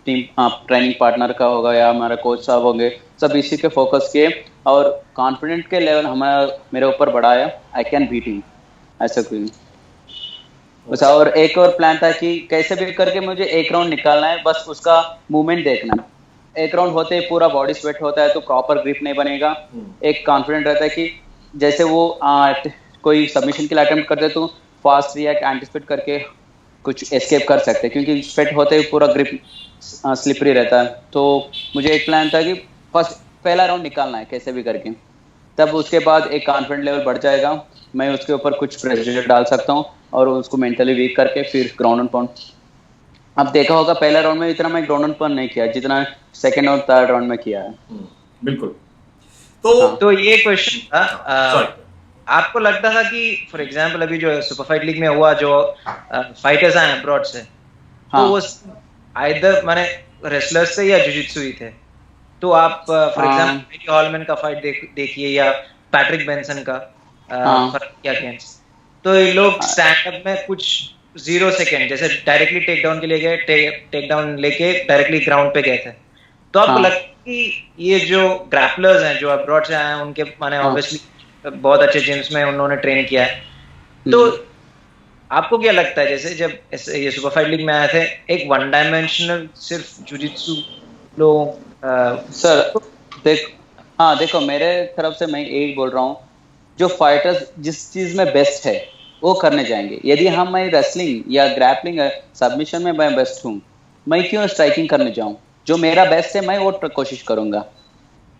ट्रेनिंग पार्टनर का होगा या हमारा कोच साहब होंगे, सब इसी के फोकस किए और कॉन्फिडेंट के लेवल हमारा मेरे ऊपर बढ़ाया। आई कैन बीट हिम, ऐसा कोई बस। और एक और प्लान था कि कैसे भी करके मुझे एक राउंड निकालना है, बस उसका मूवमेंट देखना है। एक राउंड होते ही पूरा बॉडी स्वेट होता है तो प्रॉपर ग्रिप नहीं बनेगा। एक कॉन्फिडेंट रहता है कि जैसे वो कोई सबमिशन के लिए अटेम्प्ट करते तो फास्ट रिएक्ट एंटिसिपेट करके कुछ एस्केप कर सकते हैं, क्योंकि स्वेट होते ही पूरा ग्रिप स्लिपरी रहता है। तो मुझे एक प्लान था कि फर्स्ट पहला राउंड निकालना है कैसे भी करके, तब उसके बाद एक कॉन्फिडेंट लेवल बढ़ जाएगा, मैं उसके ऊपर कुछ प्रेशर डाल सकता हूँ और उसको मेंटली वीक करके फिर ग्राउंड एंड पाउंड। अब देखा होगा पहला राउंड में इतना मैं ग्राउंड एंड पाउंड नहीं किया जितना सेकंड और थर्ड राउंड में किया है। बिल्कुल। तो ये क्वेश्चन था, आपको लगता था कि फॉर एग्जांपल अभी जो सुपर फाइट लीग में हुआ, जो फाइटर्स आए अब्रॉड से, तो वो आइदर माने रेसलर्स से या जुजित्सु ही थे, तो आप फॉर एग्जांपल एडी हॉलमैन का फाइट देखिए या पैट्रिक बेंसन का या अगेंस्ट, तो ये लोग स्टैंड अप में कुछ 0 सेकेंड जैसे डायरेक्टली टेक डाउन के लिए गए, टेक डाउन लेके डायरेक्टली ग्राउंड पे गए थे। तो आपको लगता है कि ये जो ग्रैपलर्स हैं जो अब्रॉड से आए हैं, उनके माने ऑब्वियसली बहुत अच्छे जिम्स में उन्होंने ट्रेन किया है, तो आपको क्या लगता है जैसे जब ये सुपर फाइट लीग में आए थे, एक वन डायमेंशनल सिर्फ जुजित्सु लोग सर देखो मेरे तरफ से मैं यही बोल रहा हूँ, जो फाइटर्स जिस चीज में बेस्ट है वो करने जाएंगे। यदि मैं रेसलिंग या ग्रैपलिंग सबमिशन में मैं बेस्ट हूँ, मैं क्यों स्ट्राइकिंग करने जाऊँ? जो मेरा बेस्ट है मैं वो कोशिश करूंगा।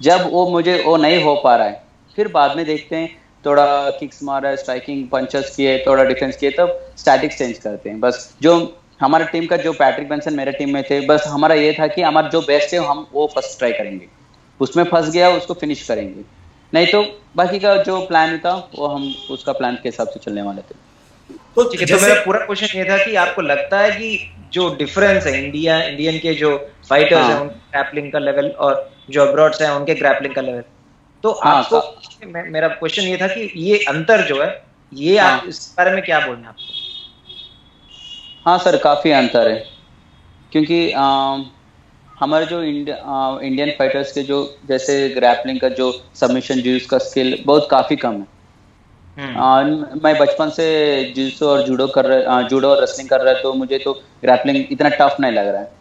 जब वो मुझे वो नहीं हो पा रहा है, फिर बाद में देखते हैं, थोड़ा किक्स मारा, स्ट्राइकिंग पंचेस किए, थोड़ा डिफेंस किए, तब स्टैटिक्स चेंज करते हैं। बस जो हमारा टीम का जो पैट्रिक बेंसन मेरे टीम में थे, बस हमारा ये था कि हमारा जो बेस्ट है हम वो फर्स्ट ट्राई करेंगे, उसमें फंस गया उसको फिनिश करेंगे, नहीं तो बाकी का जो प्लान था वो हम उसका प्लान के हिसाब से चलने वाले थे। तो ठीक है, तो मेरा पूरा क्वेश्चन ये था कि आपको लगता है कि जो डिफरेंस है इंडियन के जो फाइटर्स हैं उनके ग्रैपलिंग का लेवल और जो अब्रॉड से हैं उनके ग्रैपलिंग का लेवल, तो आपको मेरा क्वेश्चन ये था कि ये अंतर जो है ये आप इस बारे में क्या बोलना है आपको? हाँ सर, काफी अंतर है, क्योंकि हमारे जो इंडियन फाइटर्स के जो जैसे ग्रैपलिंग का जो सबमिशन ज्यूस का स्किल बहुत काफी कम है। मैं बचपन से जिसो और जूडो और रेसलिंग कर रहा है, तो मुझे तो ग्रैपलिंग इतना टफ नहीं लग रहा है।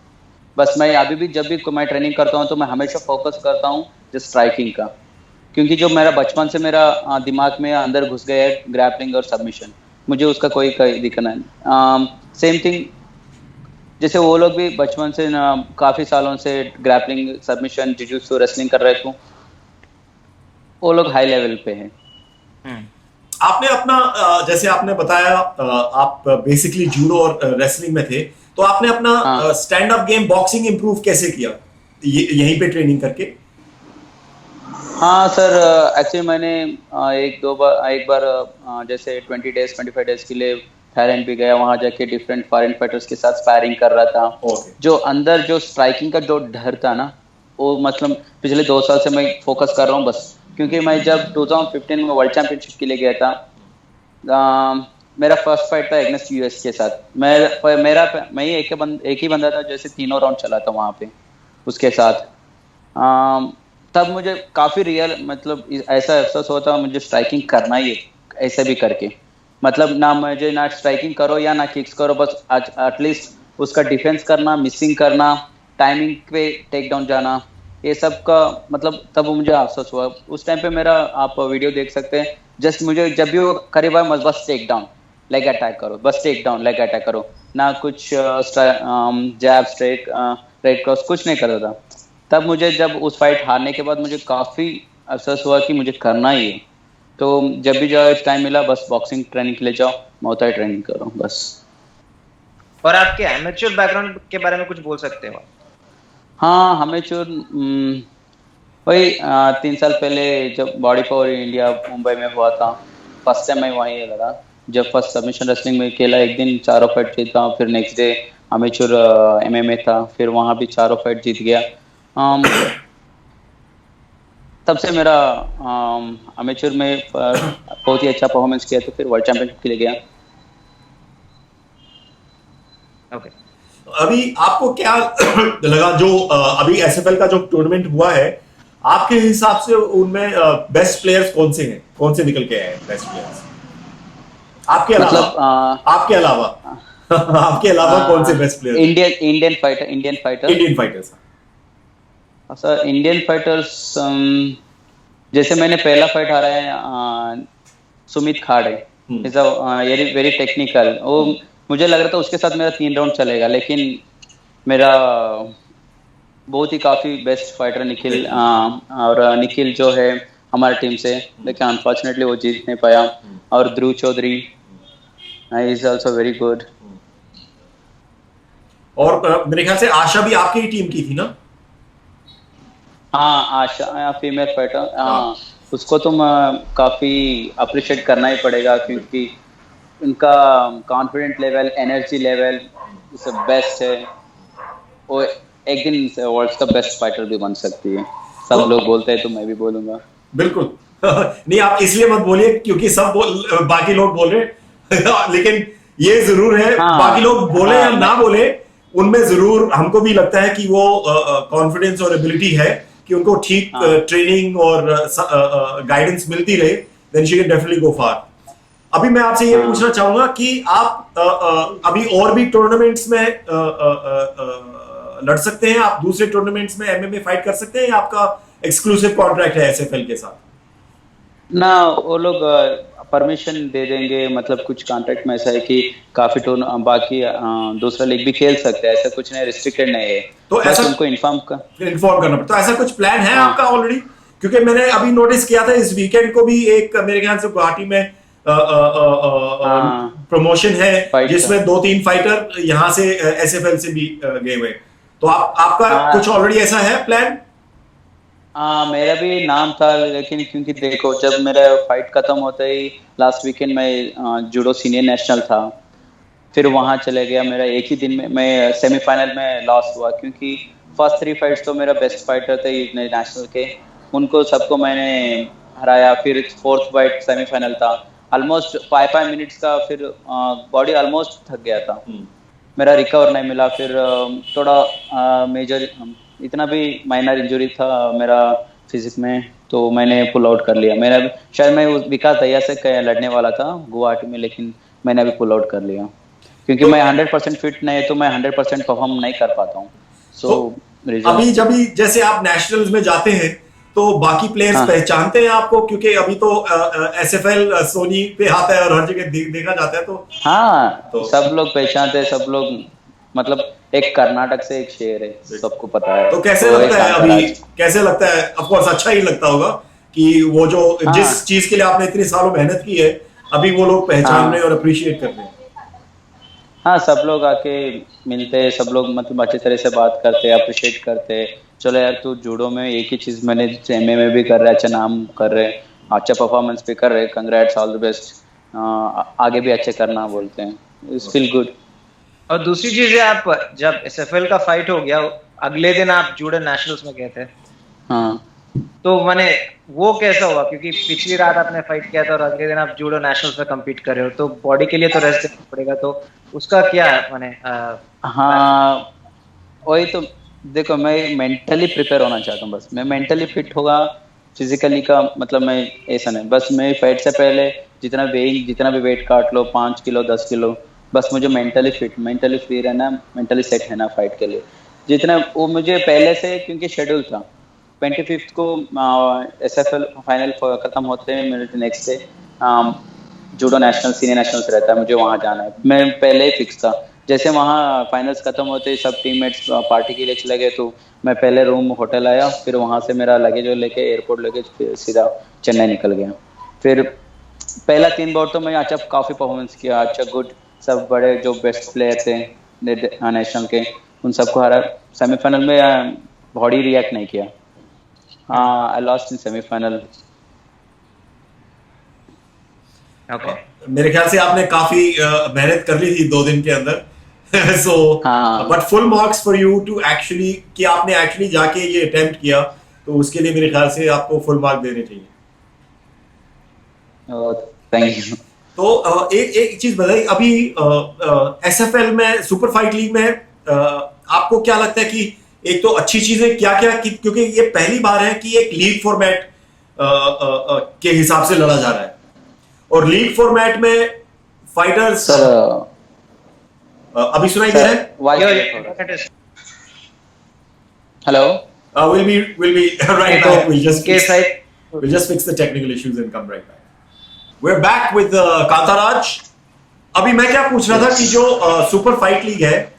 बस मैं अभी भी जब भी मैं ट्रेनिंग करता हूँ तो मैं हमेशा फोकस करता हूँ जो स्ट्राइकिंग का, क्योंकि जो मेरा बचपन से मेरा दिमाग में अंदर घुस गया है ग्रैपलिंग और सबमिशन, मुझे उसका कोई दिक्कत नहीं। सेम थिंग जैसे वो लोग भी बचपन से काफी सालों से ग्रैपलिंग, सबमिशन, जिजुत्सु, रेसलिंग कर रहे थे, वो लोग हाई लेवल पे हैं। आपने अपना जैसे आपने बताया आप बेसिकली जूडो और रेसलिंग में थे, तो आपने अपना stand up game boxing improve कैसे किया यहीं पे ट्रेनिंग करके? हाँ सर, एक्चुअली मैंने एक बार जैसे 20 डेज 25 डेज के लिए थाईलैंड भी गया, वहां जाके डिफरेंट फॉरेन फाइटर्स के साथ स्पैरिंग कर रहा था। जो अंदर जो स्ट्राइकिंग का जो डर था ना, वो मतलब पिछले 2 साल से मैं फोकस कर रहा हूँ बस, क्योंकि मैं जब 2015 में वर्ल्ड चैंपियनशिप के लिए गया था, मेरा फर्स्ट फाइट था अगेंस्ट यूएस के साथ। मैं एक ही बंदा था जैसे तीनों राउंड चला था वहाँ पे उसके साथ। तब मुझे काफ़ी रियल मतलब ऐसा एहसास होता है मुझे स्ट्राइकिंग करना ही है ऐसे भी करके, मतलब ना मुझे ना स्ट्राइकिंग करो या ना किक्स करो, बस एटलीस्ट उसका डिफेंस करना, मिसिंग करना, टाइमिंग पे टेक डाउन जाना, ये सब का मतलब तब मुझे अफसोस हुआ। उस टाइम पे मेरा आप वीडियो देख सकते हैं, जस्ट मुझे जब भी वो करीब आए बस टेक डाउन लेग अटैक करो, बस टेक डाउन लेग अटैक करो, ना कुछ जैब स्ट्रेट रेड क्रॉस कुछ नहीं करता था। तब मुझे जब उस फाइट हारने के बाद मुझे काफ़ी अफसोस हुआ कि मुझे करना ही है। तो जब भी जाओ टाइम मिला बस बॉक्सिंग ट्रेनिंग के लिए जाओ, मोताई ट्रेनिंग करो बस। और आपके एमेच्योर बैकग्राउंड के बारे में कुछ बोल सकते हो? हाँ, एमेच्योर वही 3 साल पहले जब बॉडी पावर इंडिया मुंबई में हुआ था, फर्स्ट टाइम मैं वहीं लगा। जब फर्स्ट सबमिशन रेसलिंग में खेला, एक दिन 4 फाइट जीता, फिर नेक्स्ट डे एमेच्योर एमएमए था, फिर वहाँ भी 4 फाइट जीत गया। तब से मेरा एमेच्योर में बहुत ही अच्छा परफॉर्मेंस किया, तो फिर वर्ल्ड चैंपियनशिप के लिए गया। ओके, अभी आपको क्या लगा जो अभी एसएफएल का जो टूर्नामेंट हुआ है, आपके हिसाब से उनमें बेस्ट प्लेयर्स कौन से हैं, कौन से निकल के आए हैं बेस्ट प्लेयर्स आपके अलावा? मतलब आपके अलावा आपके अलावा कौन से best players? Indian fighters. Sir Indian fighters जैसे मैंने पहला फाइट हारा है सुमित खाड़े, इज अ वेरी टेक्निकल। वो मुझे लग रहा था उसके साथ मेरा 3 राउंड चलेगा, लेकिन मेरा बहुत ही काफी बेस्ट फाइटर निखिल और निखिल जो है हमारी टीम से, लेकिन अनफॉर्चुनेटली वो जीत नहीं पाया। और Dhruv Chaudhary is also very good. और मेरे ख्याल से आशा भी आपकी ही टीम की थी ना? हाँ, आशा फीमेल फाइटर, हाँ उसको तो काफी अप्रिशिएट करना ही पड़ेगा, क्योंकि उनका confident level, energy level best है। वो एक दिन वर्ल्ड का बेस्ट फाइटर भी बन सकती है। सब लोग बोलते हैं तो मैं भी बोलूंगा। बिल्कुल। नहीं, आप इसलिए मत बोलिए क्योंकि बाकी लोग बोल रहे लेकिन ये जरूर है, बाकी लोग बोले या ना बोले, उनमें जरूर हमको भी लगता है कि वो कॉन्फिडेंस और एबिलिटी है कि उनको ठीक ट्रेनिंग और गाइडेंस मिलती रहे, then she can definitely go far. अभी मैं आपसे ये पूछना चाहूंगा कि आप अभी और भी टूर्नामेंट्स में लड़ सकते हैं, आप दूसरे टूर्नामेंट्स में एमएमए फाइट कर सकते हैं, या आपका एक्सक्लूसिव कॉन्ट्रैक्ट है एसएफएल के साथ? ना, वो लोग परमिशन दे देंगे, मतलब कुछ कॉन्ट्रैक्ट में ऐसा है कि काफी बाकी दूसरा लीग भी खेल सकते हैं, ऐसा कुछ नहीं, रिस्ट्रिक्टेड नहीं है। तो ऐसा उनको इन्फॉर्म करना पड़ता। तो ऐसा कुछ प्लान है आपका ऑलरेडी? क्योंकि मैंने अभी नोटिस किया था इस वीकेंड को भी एक मेरे ख्याल से गुवाहाटी में प्रमोशन है जिसमें 2-3 फाइटर यहाँ से एसएफएल से भी गए हुए। तो आपका कुछ ऑलरेडी ऐसा है प्लान? मेरा भी नाम था, लेकिन क्योंकि देखो जब मेरा फाइट खत्म होता ही लास्ट वीकेंड में जूडो सीनियर नेशनल था, फिर वहां चले गया। मेरा एक ही दिन में मैं सेमीफाइनल में लॉस हुआ, क्योंकि फर्स्ट 3 फाइट्स तो मेरा बेस्ट फाइटर थे नेशनल के, उनको सबको मैंने हराया। फिर 4th फाइट सेमीफाइनल था, ऑलमोस्ट 5 मिनट्स का, फिर बॉडी ऑलमोस्ट थक गया था, मेरा रिकवर नहीं मिला। फिर थोड़ा मेजर, इतना भी माइनर इंजरी था मेरा फिजिक में, तो मैंने पुल आउट कर लिया। मेरा शायद मैं विकास दया से लड़ने वाला था गुवाहाटी में, लेकिन मैंने अभी पुल आउट कर लिया, क्योंकि मैं 100% फिट नहीं है, तो मैं 100% परफॉर्म नहीं कर पाता हूँ। अभी जब जैसे आप नेशनल्स में जाते हैं तो बाकी प्लेयर्स पहचानते हैं आपको? क्योंकि अभी तो एसएफएल सोनी पे आता है और हर जगह देखा जाता है, तो सब लोग पहचानते हैं, सब लोग, मतलब एक कर्नाटक से एक शेर है, सबको पता है। तो कैसे लगता है अभी, कैसे लगता है? ऑफ कोर्स अच्छा ही लगता होगा कि वो जो जिस चीज के लिए आपने इतने सालों मेहनत की है, अभी वो लोग पहचान रहे हैं और अप्रिशिएट कर रहे हैं। हाँ, सब लोग आके मिलते हैं, सब लोग मतलब अच्छी तरह से बात करते हैं, अप्रिशिएट करते हैं। चलो यार, तू जूडो में एक ही चीज, मैंने एमएमए भी कर रहा है, अच्छा नाम कर रहे, अच्छा परफॉर्मेंस भी कर रहे, कंग्रेट्स, ऑल द बेस्ट, आगे भी अच्छे करना बोलते हैं, इट्स फील गुड। और दूसरी चीज है, आप जब एसएफएल का फाइट हो गया, अगले दिन आप जूडो नेशनल्स में गए थे, तो मैंने वो कैसा हुआ? क्योंकि पिछली रात आपने फाइट किया था और अगले दिन आप जूडो नेशनल्स में कम्पीट कर रहे हो, तो बॉडी के लिए तो रेस्ट देना पड़ेगा, तो उसका क्या मैंने वही तो देखो, मैं मेंटली प्रिपेयर होना चाहता हूँ, बस मैं मेंटली फिट होगा, फिजिकली का मतलब मैं ऐसा नहीं, बस मैं फाइट से पहले जितना भी वेट काट लो, 5 किलो 10 किलो, बस मुझे मेंटली फ्री रहना, मेंटली सेट रहना फाइट के लिए। जितना वो मुझे पहले से, क्योंकि शेड्यूल था 25 को एसएफएल फाइनल खत्म होते हैं, मेरे next day judo national senior nationals रहता है, मुझे वहाँ जाना है, मैं पहले ही फिक्स था। जैसे वहाँ फाइनल्स खत्म होते सब टीममेट्स पार्टी के लिए चले गए, तो मैं पहले रूम होटल आया, फिर वहाँ से मेरा लगेज लेके एयरपोर्ट लगेज सीधा चेन्नई निकल गया। फिर पहला 3 बार तो मैं अच्छा काफ़ी परफॉर्मेंस किया, अच्छा गुड, सब बड़े जो बेस्ट प्लेयर थे नेशनल के उन सबको हरा। सेमीफाइनल में बॉडी रिएक्ट नहीं किया, I lost in semifinal. Okay. मेरे ख्याल से आपने काफी मेहनत कर ली थी 2 दिन के अंदर, so but full marks for you to actually कि आपने एक्चुअली जाके ये अटेम्प्ट किया, तो उसके लिए मेरे ख्याल से आपको फुल मार्क देने चाहिए। Thank you. तो एक चीज बताइए, अभी एसएफएल में सुपर फाइट लीग में आपको क्या लगता है कि एक तो अच्छी चीजें क्या क्या, क्योंकि ये पहली बार है कि एक लीग फॉर्मेट के हिसाब से लड़ा जा रहा है, और लीग फॉर्मेट में फाइटर्स सर अभी सुनाई दे रहा है? Hello, we'll be right back. We'll just fix the technical issues and come right back. We're back with Kantharaj. अभी मैं क्या पूछ रहा था कि जो सुपर फाइट लीग है,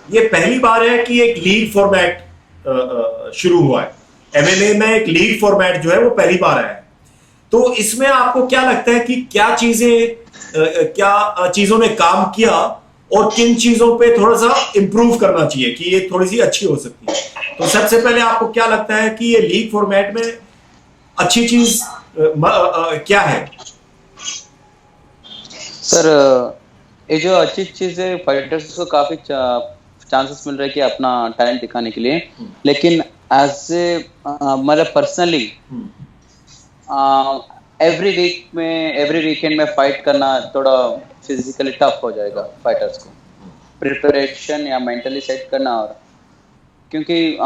ये पहली बार है कि एक लीग फॉर्मेट शुरू हुआ है। एमएमए में एक लीग फॉर्मेट जो है वो पहली बार आया है। तो इसमें आपको क्या लगता है कि क्या चीजों ने काम किया और किन चीजों पे थोड़ा सा इंप्रूव करना चाहिए कि ये थोड़ी सी अच्छी हो सकती है? तो सबसे पहले आपको क्या लगता है कि ये लीग फॉर्मेट में अच्छी चीज क्या है? सर ये जो अच्छी चीज है, फाइटर्स को काफी चांसेस मिल रहे हैं कि अपना टैलेंट दिखाने के लिए, लेकिन एज ए मतलब पर्सनली एवरी वीकेंड में फाइट करना थोड़ा फिजिकली टफ हो जाएगा फाइटर्स को, प्रिपरेशन या मेंटली सेट करना। और क्योंकि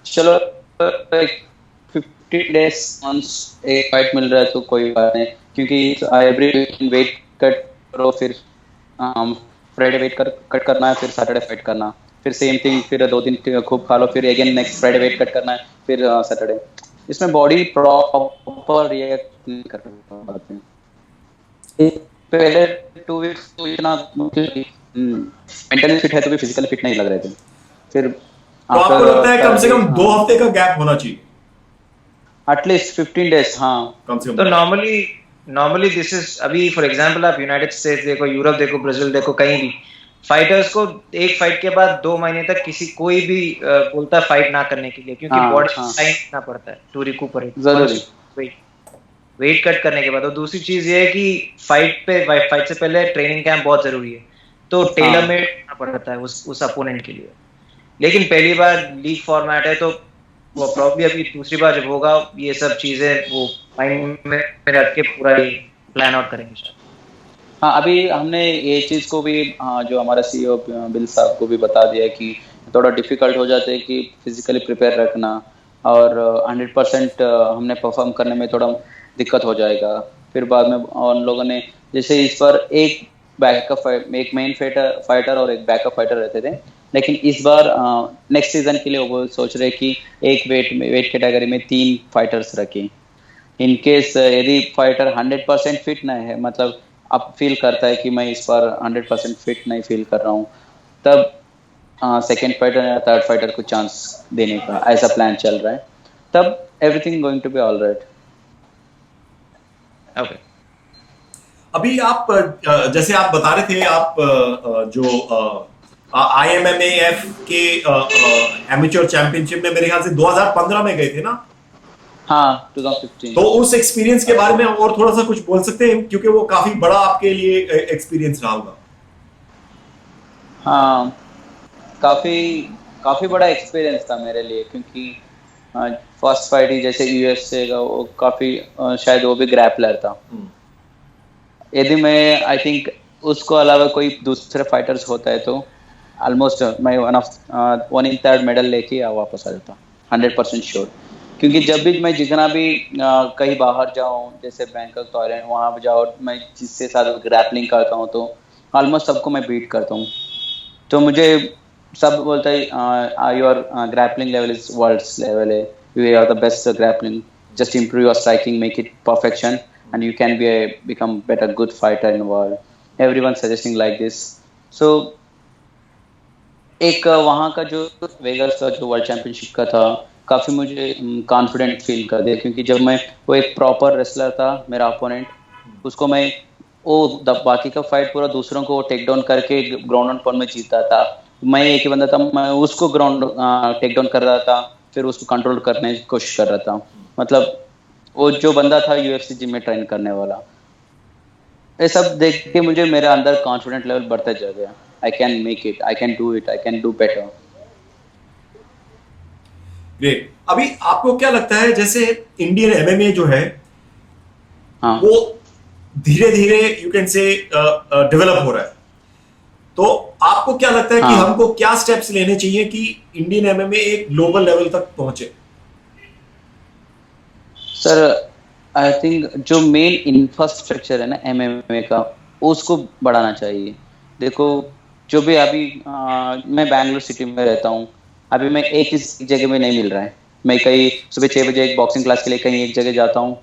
चलो 50 डेज मंथ्स एक फाइट मिल रहा है तो कोई बात नहीं, क्योंकि एवरी वीकेंड वेट कट करो, फिर फ्राइडे वेट कट करना है, फिर सैटरडे फाइट करना, फिर सेम थिंग, फिर 2 दिन खूब खा लो, फिर again next Friday weight cut करना है, फिर सैटरडे। इसमें बॉडी प्रॉपर रिएक्ट नहीं कर पाते। पहले 2 वीक्स तो इतना मेंटली फिट है तो भी फिजिकली फिट नहीं लग रहे थे। फिर तो आपको लगता है कम से कम 2 हफ्ते का गैप होना चाहिए, एटलीस्ट 15 डेज। हाँ, कम से कम। तो नॉर्मली दिस इज, अभी फॉर एग्जांपल आप यूनाइटेड स्टेट्स देखो, यूरोप देखो, ब्राजील देखो, कहीं भी फाइटर्स को एक फाइट के बाद 2 महीने तक कोई भी बोलता है फाइट ना करने के लिए, क्योंकि बॉडी टाइम देना पड़ता है टू रिकूपरेट, जरूरी वेट कट करने के बाद। और दूसरी चीज ये है कि फाइट से पहले ट्रेनिंग कैंप बहुत जरूरी है, तो टेलर मेड करना पड़ता है उस अपोनेंट के लिए। लेकिन पहली बार लीग फॉर्मेट है तो वो प्रॉब्लम, अभी दूसरी बार जब होगा ये सब चीजें वो माइंड में रख के पूरा प्लान आउट करेंगे। हाँ, अभी हमने ये चीज़ को भी जो हमारा सीईओ बिल साहब को भी बता दिया कि थोड़ा डिफिकल्ट हो जाता है कि फिजिकली प्रिपेयर रखना, और 100% हमने परफॉर्म करने में थोड़ा दिक्कत हो जाएगा। फिर बाद में उन लोगों ने, जैसे इस बार एक मेन फाइटर और एक बैकअप फाइटर रहते थे, लेकिन इस बार नेक्स्ट सीजन के लिए वो सोच रहे कि एक वेट कैटेगरी में 3 फाइटर्स रखें। इन केस यदि फाइटर 100% फिट नहीं है, मतलब अब फील करता है कि मैं इस बार 100% फिट नहीं फील कर रहा हूँ, तब सेकेंड फाइटर या थर्ड फाइटर को चांस देने का ऐसा प्लान चल रहा है। तब everything going to be all right. Okay, अभी आप जैसे आप बता रहे थे, आप जो IMMAF के एमेच्योर चैंपियनशिप में मेरे ख्याल से 2015 में गए थे ना? हाँ, 2015। तो उस एक्सपीरियंस के बारे में और थोड़ा सा कुछ बोल सकते हैं, क्योंकि वो काफी बड़ा आपके लिए एक्सपीरियंस रहा होगा। हाँ, काफी बड़ा एक्सपीरियंस था मेरे लिए, क्योंकि फर्स्ट फाइट ही जैसे यूएसए का, वो काफी शायद वो भी ग्रैपलर था। यदि मैं आई थिंक उसको अलावा कोई दूसरे फाइटर्स होता है तो ऑलमोस्ट मैं 1/3 मेडल लेके वापस आ जाता, 100% श्योर। क्योंकि जब भी मैं जितना भी कहीं बाहर जाऊँ, जैसे बैंकॉक, थाईलैंड, वहाँ पे जाओ, मैं जिससे साथ ग्रैपलिंग करता हूँ तो ऑलमोस्ट सबको मैं बीट करता हूँ। तो मुझे सब बोलता है your grappling level is world's level है, you are the best grappling, just improve your striking, make it perfection and you can become better good fighter in the world. Everyone suggesting like this. So एक वहाँ का जो Vegas का जो world championship का था, काफ़ी मुझे कॉन्फिडेंट फील कर दिया, क्योंकि जब मैं वो एक प्रॉपर रेसलर था मेरा अपोनेंट, उसको मैं बाकी का फाइट पूरा दूसरों को टेक डाउन करके ग्राउंड एंड पाउंड में जीता था। मैं एक ही बंदा था, मैं उसको ग्राउंड टेक डाउन कर रहा था, फिर उसको कंट्रोल करने की कोशिश कर रहा था। मतलब वो जो बंदा था यूएफसी जिम में ट्रेन करने वाला। ये सब देख के मुझे मेरा अंदर कॉन्फिडेंट लेवल बढ़ता जा गया। I can make it, I can do it, I can do better. Great. अभी आपको क्या लगता है, जैसे इंडियन एमएमए जो है, हाँ, वो धीरे धीरे यू कैन से डेवलप हो रहा है, तो आपको क्या लगता है कि हमको क्या स्टेप्स लेने चाहिए कि इंडियन एमएमए एक ग्लोबल लेवल तक पहुंचे? सर आई थिंक जो मेन इंफ्रास्ट्रक्चर है ना एमएमए का, उसको बढ़ाना चाहिए। देखो जो भी अभी मैं बैंगलोर सिटी में रहता हूँ, अभी मैं एक इस जगह में नहीं मिल रहा है। मैं कहीं सुबह 6 बजे एक बॉक्सिंग क्लास के लिए कहीं एक जगह जाता हूँ,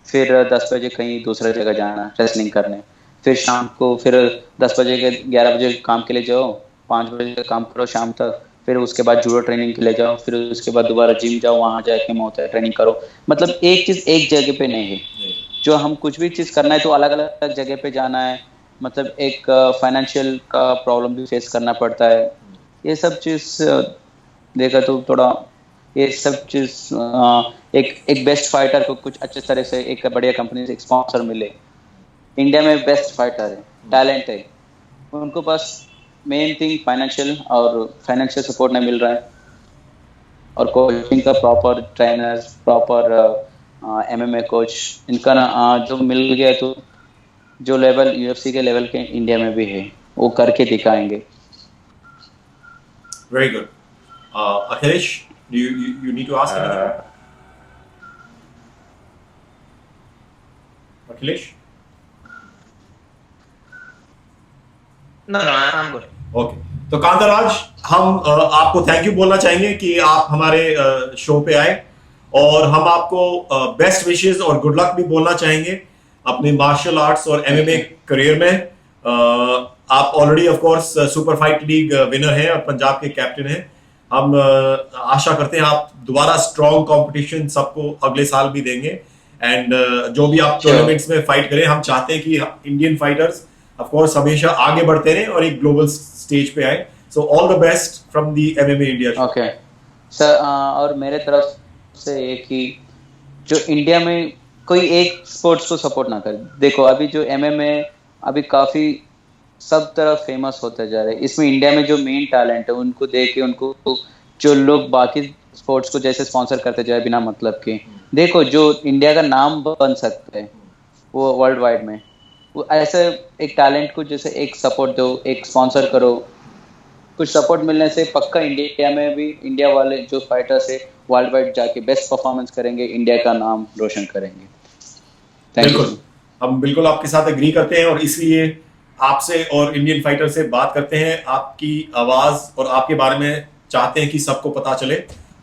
फिर 10 बजे कहीं दूसरा जगह जाना रेसलिंग करने, फिर शाम को फिर 10 बजे के 11 बजे काम के लिए जाओ, 5 बजे काम करो शाम तक, फिर उसके बाद जूडो ट्रेनिंग के लिए जाओ, फिर उसके बाद दोबारा जिम जाओ, वहाँ जाके होता है ट्रेनिंग करो। मतलब एक चीज़ एक जगह पे नहीं है। जो हम कुछ भी चीज़ करना है तो अलग अलग जगह पे जाना है। मतलब एक फाइनेंशियल का प्रॉब्लम भी फेस करना पड़ता है। ये सब चीज़ देखा तो थोड़ा, ये सब चीज़ एक एक बेस्ट फाइटर को कुछ अच्छे तरह से एक बढ़िया कंपनी से एक स्पॉन्सर मिले। इंडिया में बेस्ट फाइटर है, टैलेंट है, उनको बस मेन थिंग फाइनेंशियल सपोर्ट नहीं मिल रहा है, और कोचिंग का proper trainer, proper MMA coach इनका ना जो मिल गया तो जो लेवल यूएफसी के लेवल के इंडिया में भी है वो करके दिखाएंगे। Very good. Akhilesh, you need to ask anything? Akhilesh? No, I'm good. Okay. तो कांताराज, हम आपको थैंक यू बोलना चाहेंगे कि आप हमारे शो पे आए, और हम आपको बेस्ट विशेस और गुड लक भी बोलना चाहेंगे अपने मार्शल आर्ट्स और एमएमए करियर में। आप already of course super fight league winner हैं और पंजाब के कैप्टन हैं। हम आशा करते हैं आप दोबारा स्ट्रॉन्ग कंपटीशन सबको अगले साल भी देंगे, एंड जो भी आप टूर्नामेंट्स में फाइट करें, हम चाहते हैं कि इंडियन फाइटर्स ऑफ कोर्स हमेशा आगे बढ़ते रहें और एक ग्लोबल स्टेज पे आए। So all the best from the MMA India show. Okay sir, और मेरे तरफ से एक ही, जो इंडिया में कोई एक स्पोर्ट्स को सपोर्ट ना करे। देखो अभी जो एमएमए अभी काफी सब तरफ फेमस होते जा रहे हैं, इसमें इंडिया में जो मेन टैलेंट है उनको देख के उनको जो लोग बाकी स्पोर्ट्स को जैसे स्पॉन्सर करते जाए बिना मतलब के, देखो जो इंडिया का नाम बन सकता है वो वर्ल्ड वाइड में, वो ऐसे एक टैलेंट को जैसे एक सपोर्ट दो, एक स्पॉन्सर करो। कुछ सपोर्ट मिलने से पक्का इंडिया में भी इंडिया वाले जो फाइटर्स है वर्ल्ड वाइड जाके बेस्ट परफॉर्मेंस करेंगे, इंडिया का नाम रोशन करेंगे। बिल्कुल, हम बिल्कुल आपके साथ एग्री करते हैं, और इसलिए आपसे और इंडियन फाइटर से बात करते हैं। आपकी आवाज और आपके बारे में चाहते हैं कि सबको पता चले,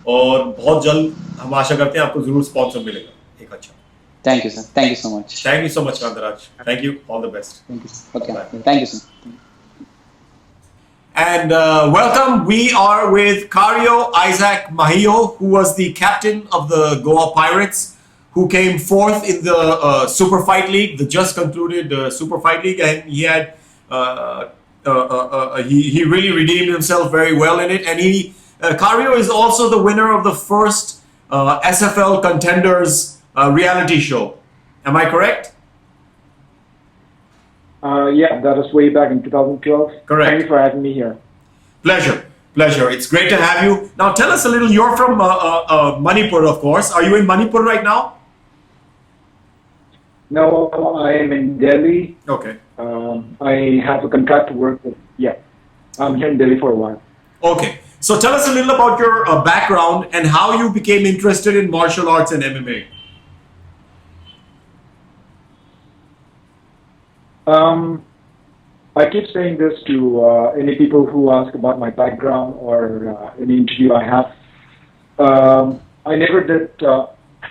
और बहुत जल्द हम आशा करते हैं आपको जरूर स्पॉन्सर मिलेगा एक अच्छा। Thank you sir, thank you so much. Thank you so much Kantaraj, thank you, all the best. Thank you, okay, thank you sir. And welcome, we are with Kario Isaac Captain, who was the captain of the Goa Pirates, who came fourth in the Super Fight League, the just concluded Super Fight League, and he had he really redeemed himself very well in it. And Kario is also the winner of the first SFL Contenders reality show. Am I correct? Yeah, that was way back in 2012. Correct. Thank you for having me here. Pleasure. It's great to have you. Now tell us a little, you're from Manipur, of course. Are you in Manipur right now? No, I am in Delhi. Okay. I have a contract to work with. Yeah, I'm here in Delhi for a while. Okay. So tell us a little about your background and how you became interested in martial arts and MMA. I keep saying this to any people who ask about my background or any interview I have. I never did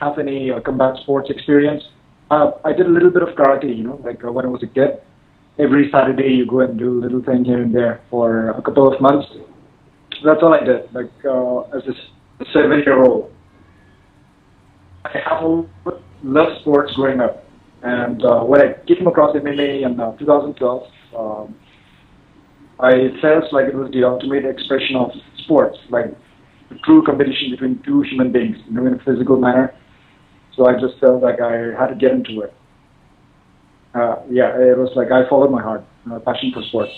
have any combat sports experience. I did a little bit of karate, like when I was a kid. Every Saturday you go and do a little thing here and there for a couple of months. That's all I did, like as a 7-year-old. I have loved sports growing up. And when I came across MMA in 2012, I felt like it was the ultimate expression of sports, like a true competition between two human beings, in a physical manner. So I just felt like I had to get into it. Yeah, it was like I followed my heart, passion for sports.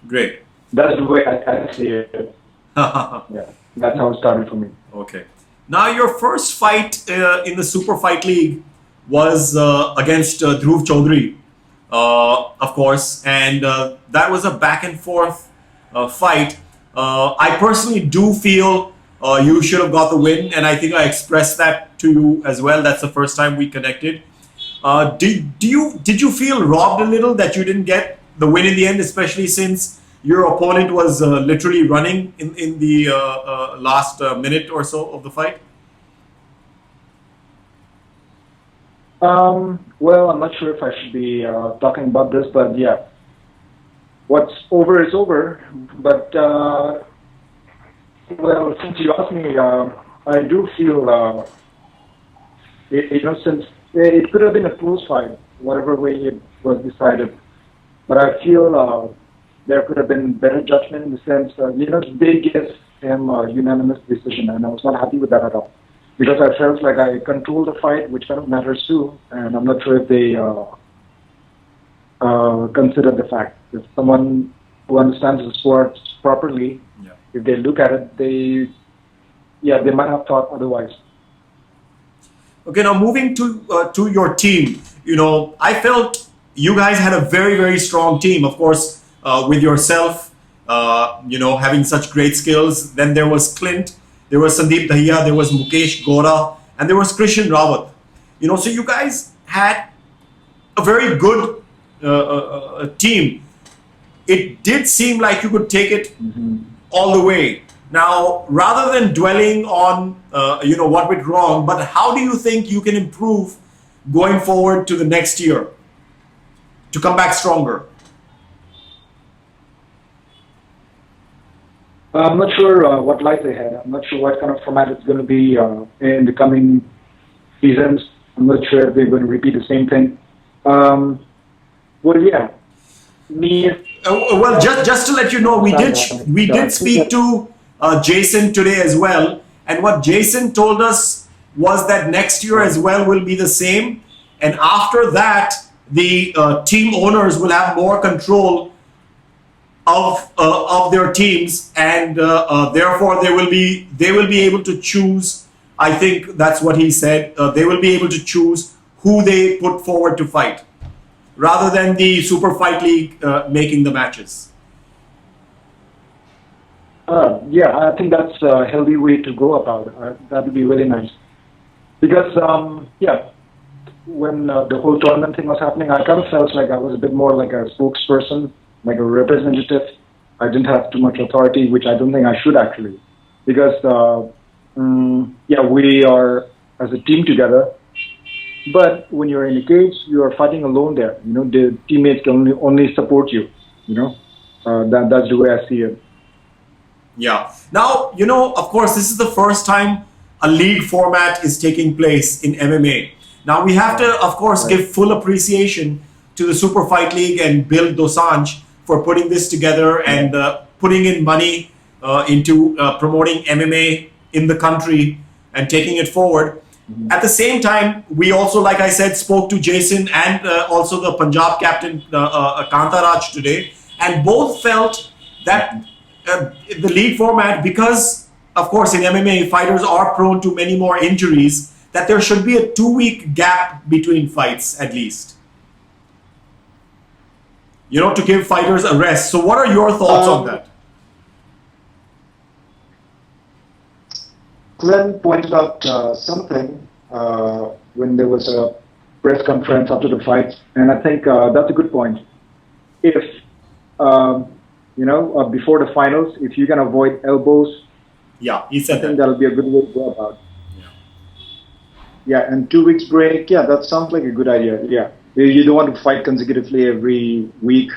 Great. That's the way I see it. Yeah, that's how it started for me. Okay. Now your first fight in the Super Fight League was against Dhruv Chaudhary. of course, and that was a back and forth fight. I personally do feel you should have got the win, and I think I expressed that to you as well. That's the first time we connected. Did you feel robbed a little that you didn't get the win in the end, especially since your opponent was literally running in the last minute or so of the fight? Well, I'm not sure if I should be talking about this, but yeah, what's over is over. But well, since you asked me, I do feel, since it could have been a close fight, whatever way it was decided. But I feel there could have been better judgment in the sense, they gave him a unanimous decision, and I was not happy with that at all. Because I felt like I controlled the fight, which kind of matters too, and I'm not sure if they considered the fact. If someone who understands the sport properly, if they look at it, they might have thought otherwise. Okay, now moving to your team, I felt you guys had a very, very strong team. Of course, with yourself, having such great skills. Then there was Clint. There was Sandeep Dahiya, there was Mukesh Gora, and there was Krishan Rawat. So you guys had a very good team. It did seem like you could take it all the way. Now, rather than dwelling on what went wrong, but how do you think you can improve going forward to the next year to come back stronger? I'm not sure what lies ahead. I'm not sure what kind of format it's going to be in the coming seasons. I'm not sure if they're going to repeat the same thing. Well, yeah. Well, just to let you know, we did speak to Jason today as well, and what Jason told us was that next year as well will be the same, and after that, the team owners will have more control of their teams, and therefore they will be able to choose. I think that's what he said. They will be able to choose who they put forward to fight, rather than the Super Fight League making the matches. Yeah, I think that's a healthy way to go about it. That would be really nice. Because, when the whole tournament thing was happening, I kind of felt like I was a bit more like a spokesperson, like a representative. I didn't have too much authority, which I don't think I should actually. Because, we are as a team together. But when you're in a cage, you are fighting alone there. The teammates can only support you. That's the way I see it. Yeah. Now, of course, this is the first time a league format is taking place in MMA. Now, we have to, of course, give full appreciation to the Super Fight League and Bill Dosanjh for putting this together and putting in money into promoting MMA in the country and taking it forward. At the same time, we also, like I said, spoke to Jason and also the Punjab captain, Kantharaj, today, and both felt that the league format, because, of course, in MMA, fighters are prone to many more injuries, that there should be a 2-week gap between fights, at least. To give fighters a rest. So what are your thoughts on that? Glenn pointed out something when there was a press conference after the fight, and I think that's a good point. If, before the finals, if you can avoid elbows, he said I think that'll be a good way to go about it. Yeah, and 2 weeks break, that sounds like a good idea, yeah. You don't want to fight consecutively every week.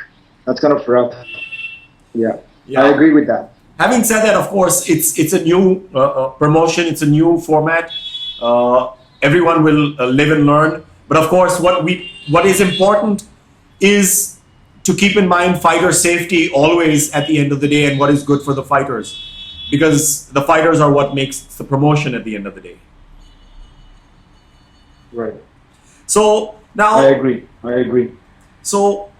That's kind of rough. Yeah. I agree with that. Having said that, of course, it's a new promotion. It's a new format. Everyone will live and learn. But of course, what is important is to keep in mind fighter safety always at the end of the day, and what is good for the fighters, because the fighters are what makes the promotion at the end of the day. Right. So now I agree. So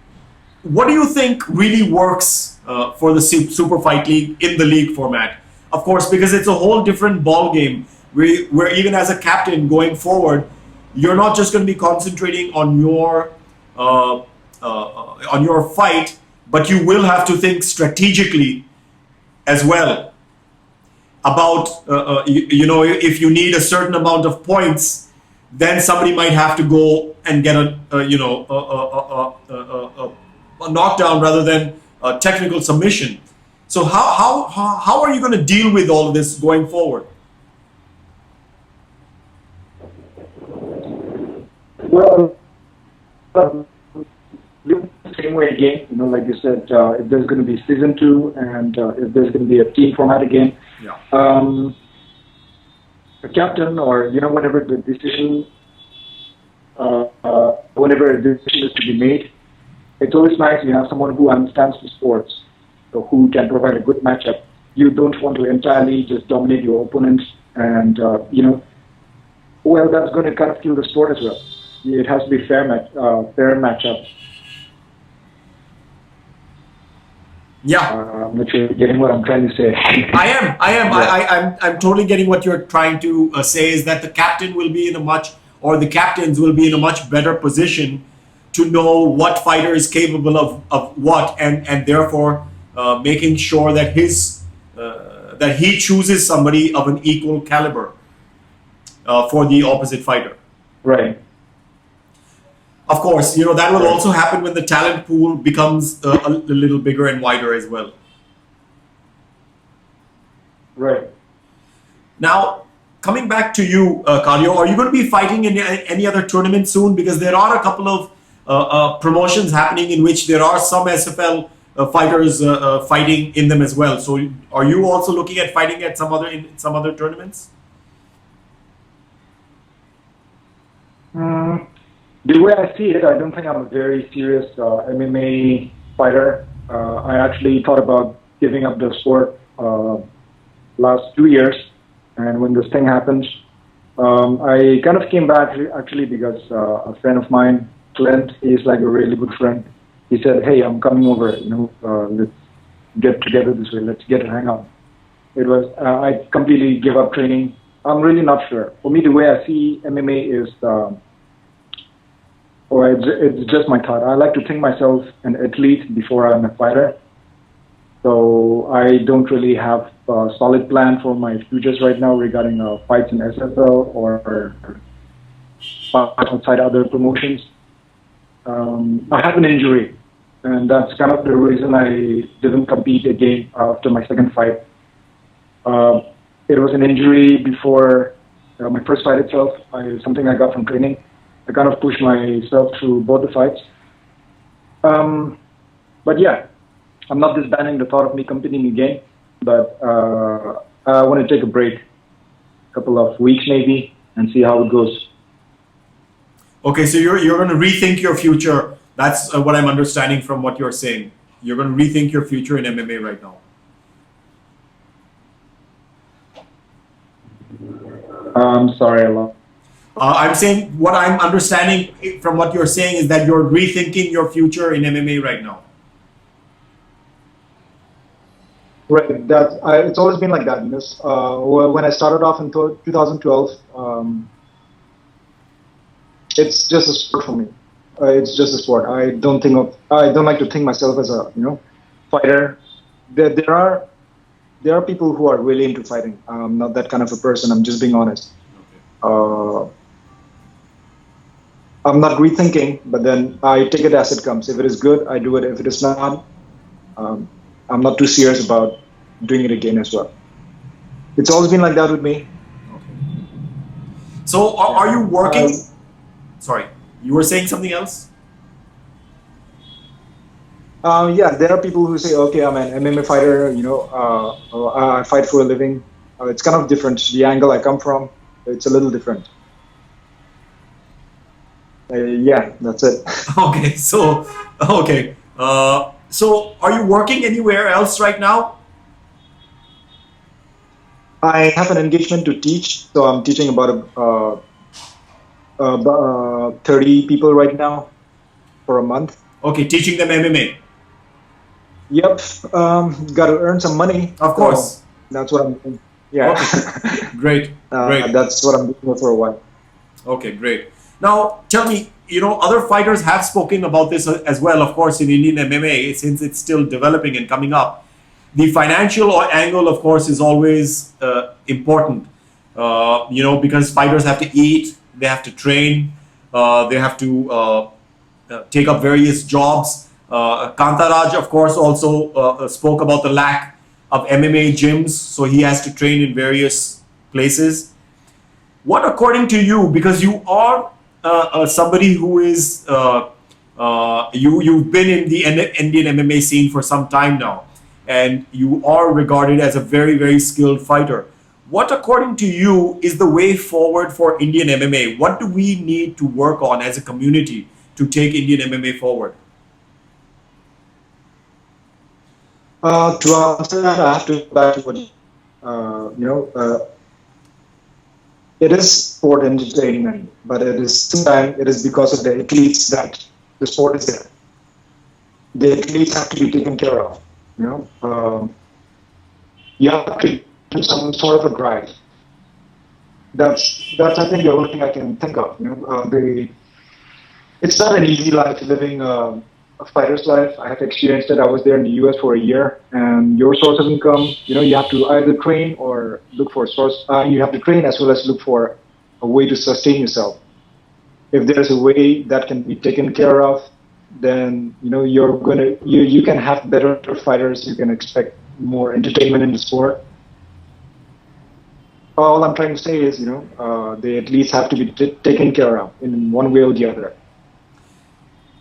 what do you think really works for the Super Fight League in the league format? Of course, because it's a whole different ball game. Where even as a captain going forward, you're not just going to be concentrating on your on your fight, but you will have to think strategically as well about if you need a certain amount of points, then somebody might have to go and get a knockdown rather than a technical submission. So how are you going to deal with all of this going forward? Well, the same way again, like you said, if there's going to be season 2 and if there's going to be a team format again, the captain or whatever the decision, whenever a decision is to be made, it's always nice you have someone who understands the sports, so who can provide a good matchup. You don't want to entirely just dominate your opponents, and well, that's going to kind of kill the sport as well. It has to be fair matchup. Yeah, I'm not sure you're getting what I'm trying to say. I am. Yeah. I'm totally getting what you're trying to say. Is that the captain will be the captains will be in a much better position to know what fighter is capable of what, and therefore making sure that that he chooses somebody of an equal caliber for the opposite fighter. Right. Of course, that will also happen when the talent pool becomes a little bigger and wider as well. Right. Now, coming back to you, Kario, are you going to be fighting in any other tournament soon? Because there are a couple of promotions happening in which there are some SFL fighters fighting in them as well. So, are you also looking at fighting at some other tournaments? The way I see it, I don't think I'm a very serious MMA fighter. I actually thought about giving up the sport last 2 years, and when this thing happened, I kind of came back actually because a friend of mine, Clint, he's like a really good friend. He said, "Hey, I'm coming over. Let's get together this way. Let's get to hang out." It was I completely gave up training. I'm really not sure. For me, the way I see MMA is. Or it's just my thought. I like to think myself an athlete before I'm a fighter. So I don't really have a solid plan for my futures right now regarding fights in SFL or outside other promotions. I have an injury, and that's kind of the reason I didn't compete again after my second fight. It was an injury before my first fight itself, something I got from training. I kind of pushed myself through both the fights. But yeah, I'm not disbanding the thought of me competing again, but I want to take a break, a couple of weeks maybe, and see how it goes. Okay, so you're going to rethink your future. That's what I'm understanding from what you're saying. You're going to rethink your future in MMA right now. I'm sorry, Allah. I'm saying what I'm understanding from what you're saying is that you're rethinking your future in MMA right now. Right. It's always been like that. When I started off in 2012, it's just a sport for me. It's just a sport. I don't like to think myself as a fighter. There are people who are really into fighting. I'm not that kind of a person. I'm just being honest. I'm not rethinking, but then I take it as it comes. If it is good, I do it. If it is not, I'm not too serious about doing it again as well. It's always been like that with me. Okay. So are you working? Sorry, you were saying something else? Yeah, there are people who say, okay, I'm an MMA fighter, I fight for a living. It's kind of different. The angle I come from, it's a little different. Yeah, that's it. Okay, so are you working anywhere else right now? I have an engagement to teach, so I'm teaching about 30 people right now for a month. Okay, teaching them MMA. Yep, got to earn some money. Of course. So that's what I'm doing. Yeah. Okay. Great. That's what I'm doing for a while. Okay, great. Now, tell me, other fighters have spoken about this as well, of course, in Indian MMA, since it's still developing and coming up. The financial angle, of course, is always important, because fighters have to eat, they have to train, they have to take up various jobs. Kantharaj, of course, also spoke about the lack of MMA gyms, so he has to train in various places. What, according to you, because you are somebody who is you've been in the Indian MMA scene for some time now, and you are regarded as a very, very skilled fighter. What, according to you, is the way forward for Indian MMA? What do we need to work on as a community to take Indian MMA forward? To answer that, I have to go back to what it is sport entertainment, but sometimes it is because of the athletes that the sport is there. The athletes have to be taken care of. You have to do some sort of a drive. That's I think the only thing I can think of. It's not an easy life living a fighter's life. I have experienced it. I was there in the US for a year, and your source of income, you have to either train or look for a source. You have to train as well as look for a way to sustain yourself. If there's a way that can be taken care of, then you can have better fighters. You can expect more entertainment in the sport. All I'm trying to say is, they at least have to be taken care of in one way or the other.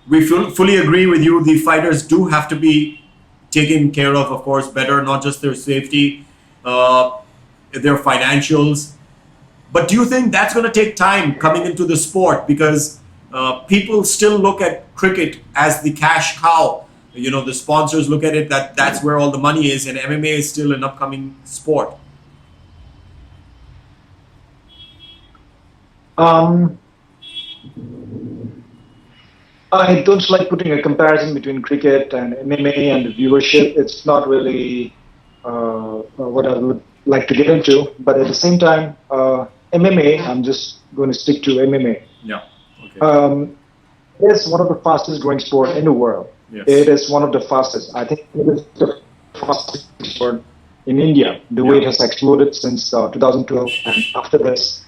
We fully agree with you. The fighters do have to be taken care of course, better, not just their safety, their financials. But do you think that's going to take time coming into the sport? Because people still look at cricket as the cash cow. The sponsors look at it that's where all the money is, and MMA is still an upcoming sport. I don't like putting a comparison between cricket and MMA and the viewership. It's not really what I would like to get into. But at the same time, MMA, I'm just going to stick to MMA. Yeah. Okay. It is one of the fastest growing sport in the world. Yes. It is one of the fastest. I think it is the fastest sport in India. The way it has exploded since 2012, and after this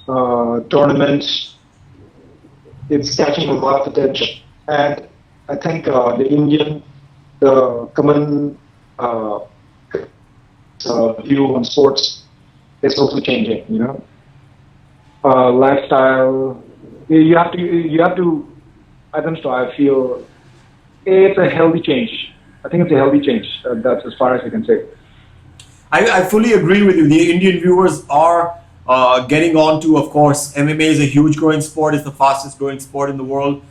tournament, it's catching a lot of attention. And I think the common view on sports is also changing. Lifestyle. You have to. I don't know. I feel it's a healthy change. I think it's a healthy change. That's as far as I can say. I fully agree with you. The Indian viewers are getting on to, of course, MMA is a huge growing sport. It's the fastest growing sport in the world.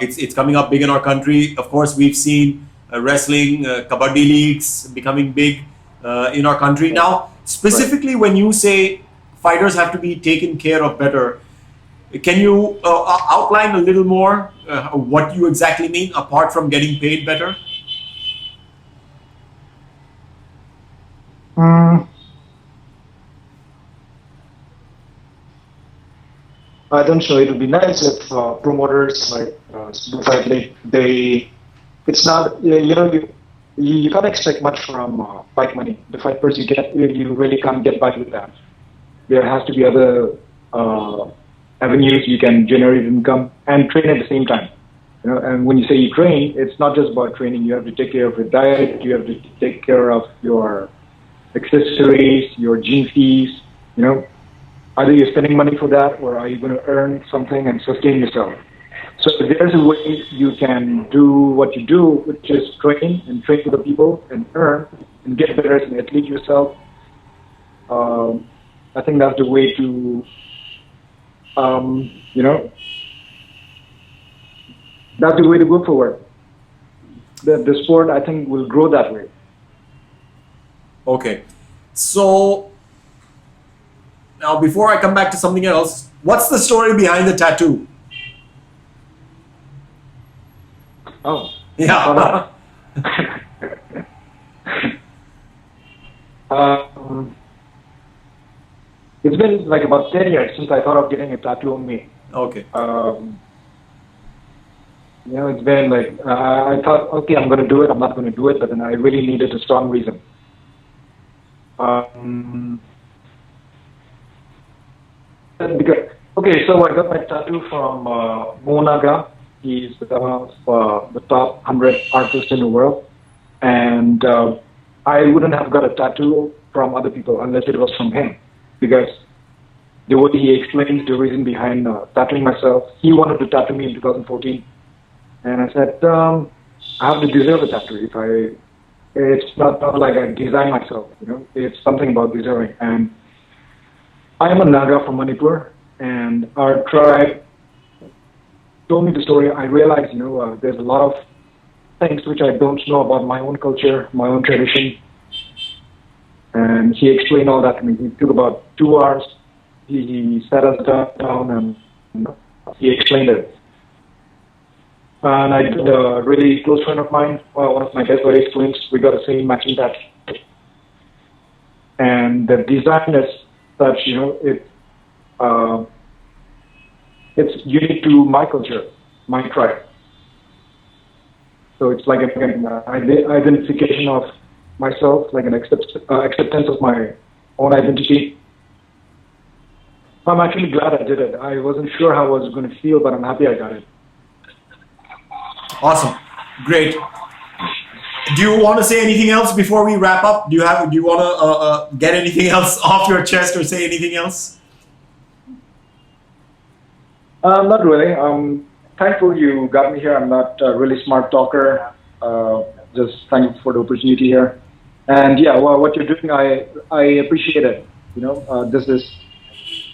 It's coming up big in our country. Of course, we've seen wrestling, kabaddi leagues becoming big in our country. Now, specifically when you say fighters have to be taken care of better, can you outline a little more what you exactly mean, apart from getting paid better? I don't know. It would be nice if promoters like Superfight League, it's not, you can't expect much from fight money. The fight purse you get, you really can't get by with that. There has to be other avenues you can generate income and train at the same time. And when you say you train, it's not just about training. You have to take care of your diet. You have to take care of your accessories, your gym fees. Either you're spending money for that, or are you going to earn something and sustain yourself? So there's a way you can do what you do, which is train and train other people and earn and get better as an athlete yourself. I think that's the way to, that's the way to go forward. The sport, I think, will grow that way. Okay. So, now before I come back to something else, what's the story behind the tattoo? Oh. Yeah. It's been like about 10 years since I thought of getting a tattoo on me. Okay. It's been like, I thought, okay, I'm going to do it, I'm not going to do it, but then I really needed a strong reason. Because, okay, so I got my tattoo from Monaga. He's one of the top 100 artists in the world. And I wouldn't have got a tattoo from other people unless it was from him. Because the way he explains the reason behind tattooing myself, he wanted to tattoo me in 2014. And I said, I have to deserve a tattoo. It's not like I design myself, it's something about deserving. And I am a Naga from Manipur, and our tribe told me the story. I realized, there's a lot of things which I don't know about my own culture, my own tradition. And he explained all that to me. It took about 2 hours. He sat us down and he explained it. And I did a really close friend of mine, one of my best buddies, twins. We got the same matching tattoo. And the design is such, it's unique to my culture, my tribe. So it's like an identification of myself, like an acceptance of my own identity. I'm actually glad I did it. I wasn't sure how I was going to feel, but I'm happy I got it. Awesome. Great. Do you want to say anything else before we wrap up? Do you want to get anything else off your chest or say anything else? Not really. Thankful you got me here. I'm not a really smart talker. Just thankful for the opportunity here. And yeah, well, what you're doing, I appreciate it. This is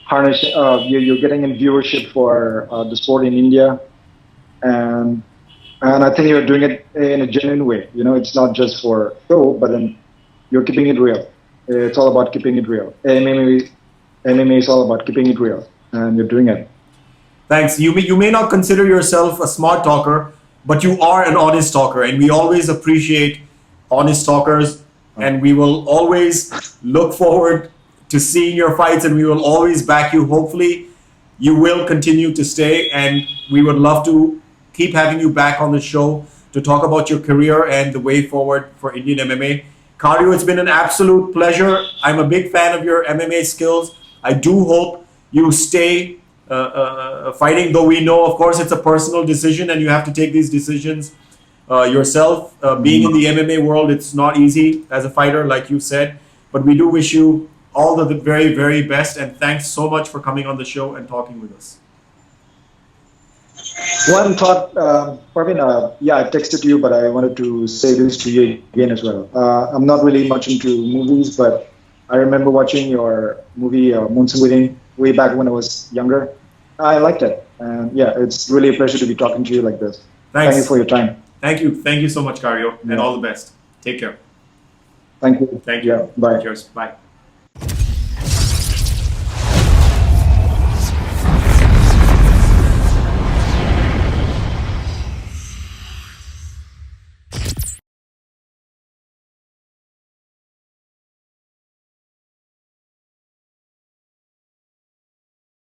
harness. You're getting in viewership for the sport in India, and I think you're doing it in a genuine way. It's not just for show, but then you're keeping it real. It's all about keeping it real. MMA is all about keeping it real, and you're doing it. Thanks. You may not consider yourself a smart talker, but you are an honest talker, and we always appreciate honest talkers, and we will always look forward to seeing your fights, and we will always back you. Hopefully, you will continue to stay, and we would love to keep having you back on the show to talk about your career and the way forward for Indian MMA. Kario, it's been an absolute pleasure. I'm a big fan of your MMA skills. I do hope you stay fighting, though we know, of course, it's a personal decision and you have to take these decisions yourself. Being in the MMA world, it's not easy as a fighter, like you said, but we do wish you all the very, very best, and thanks so much for coming on the show and talking with us. One thought, Parvin, I texted you, but I wanted to say this to you again as well. I'm not really much into movies, but I remember watching your movie Monsoon Within way back when I was younger. I liked it. And yeah, it's really a pleasure to be talking to you like this. Thanks. Thank you for your time. Thank you. Thank you so much, Kario, and all the best. Take care. Thank you. Thank you. Yeah, bye. Cheers. Bye.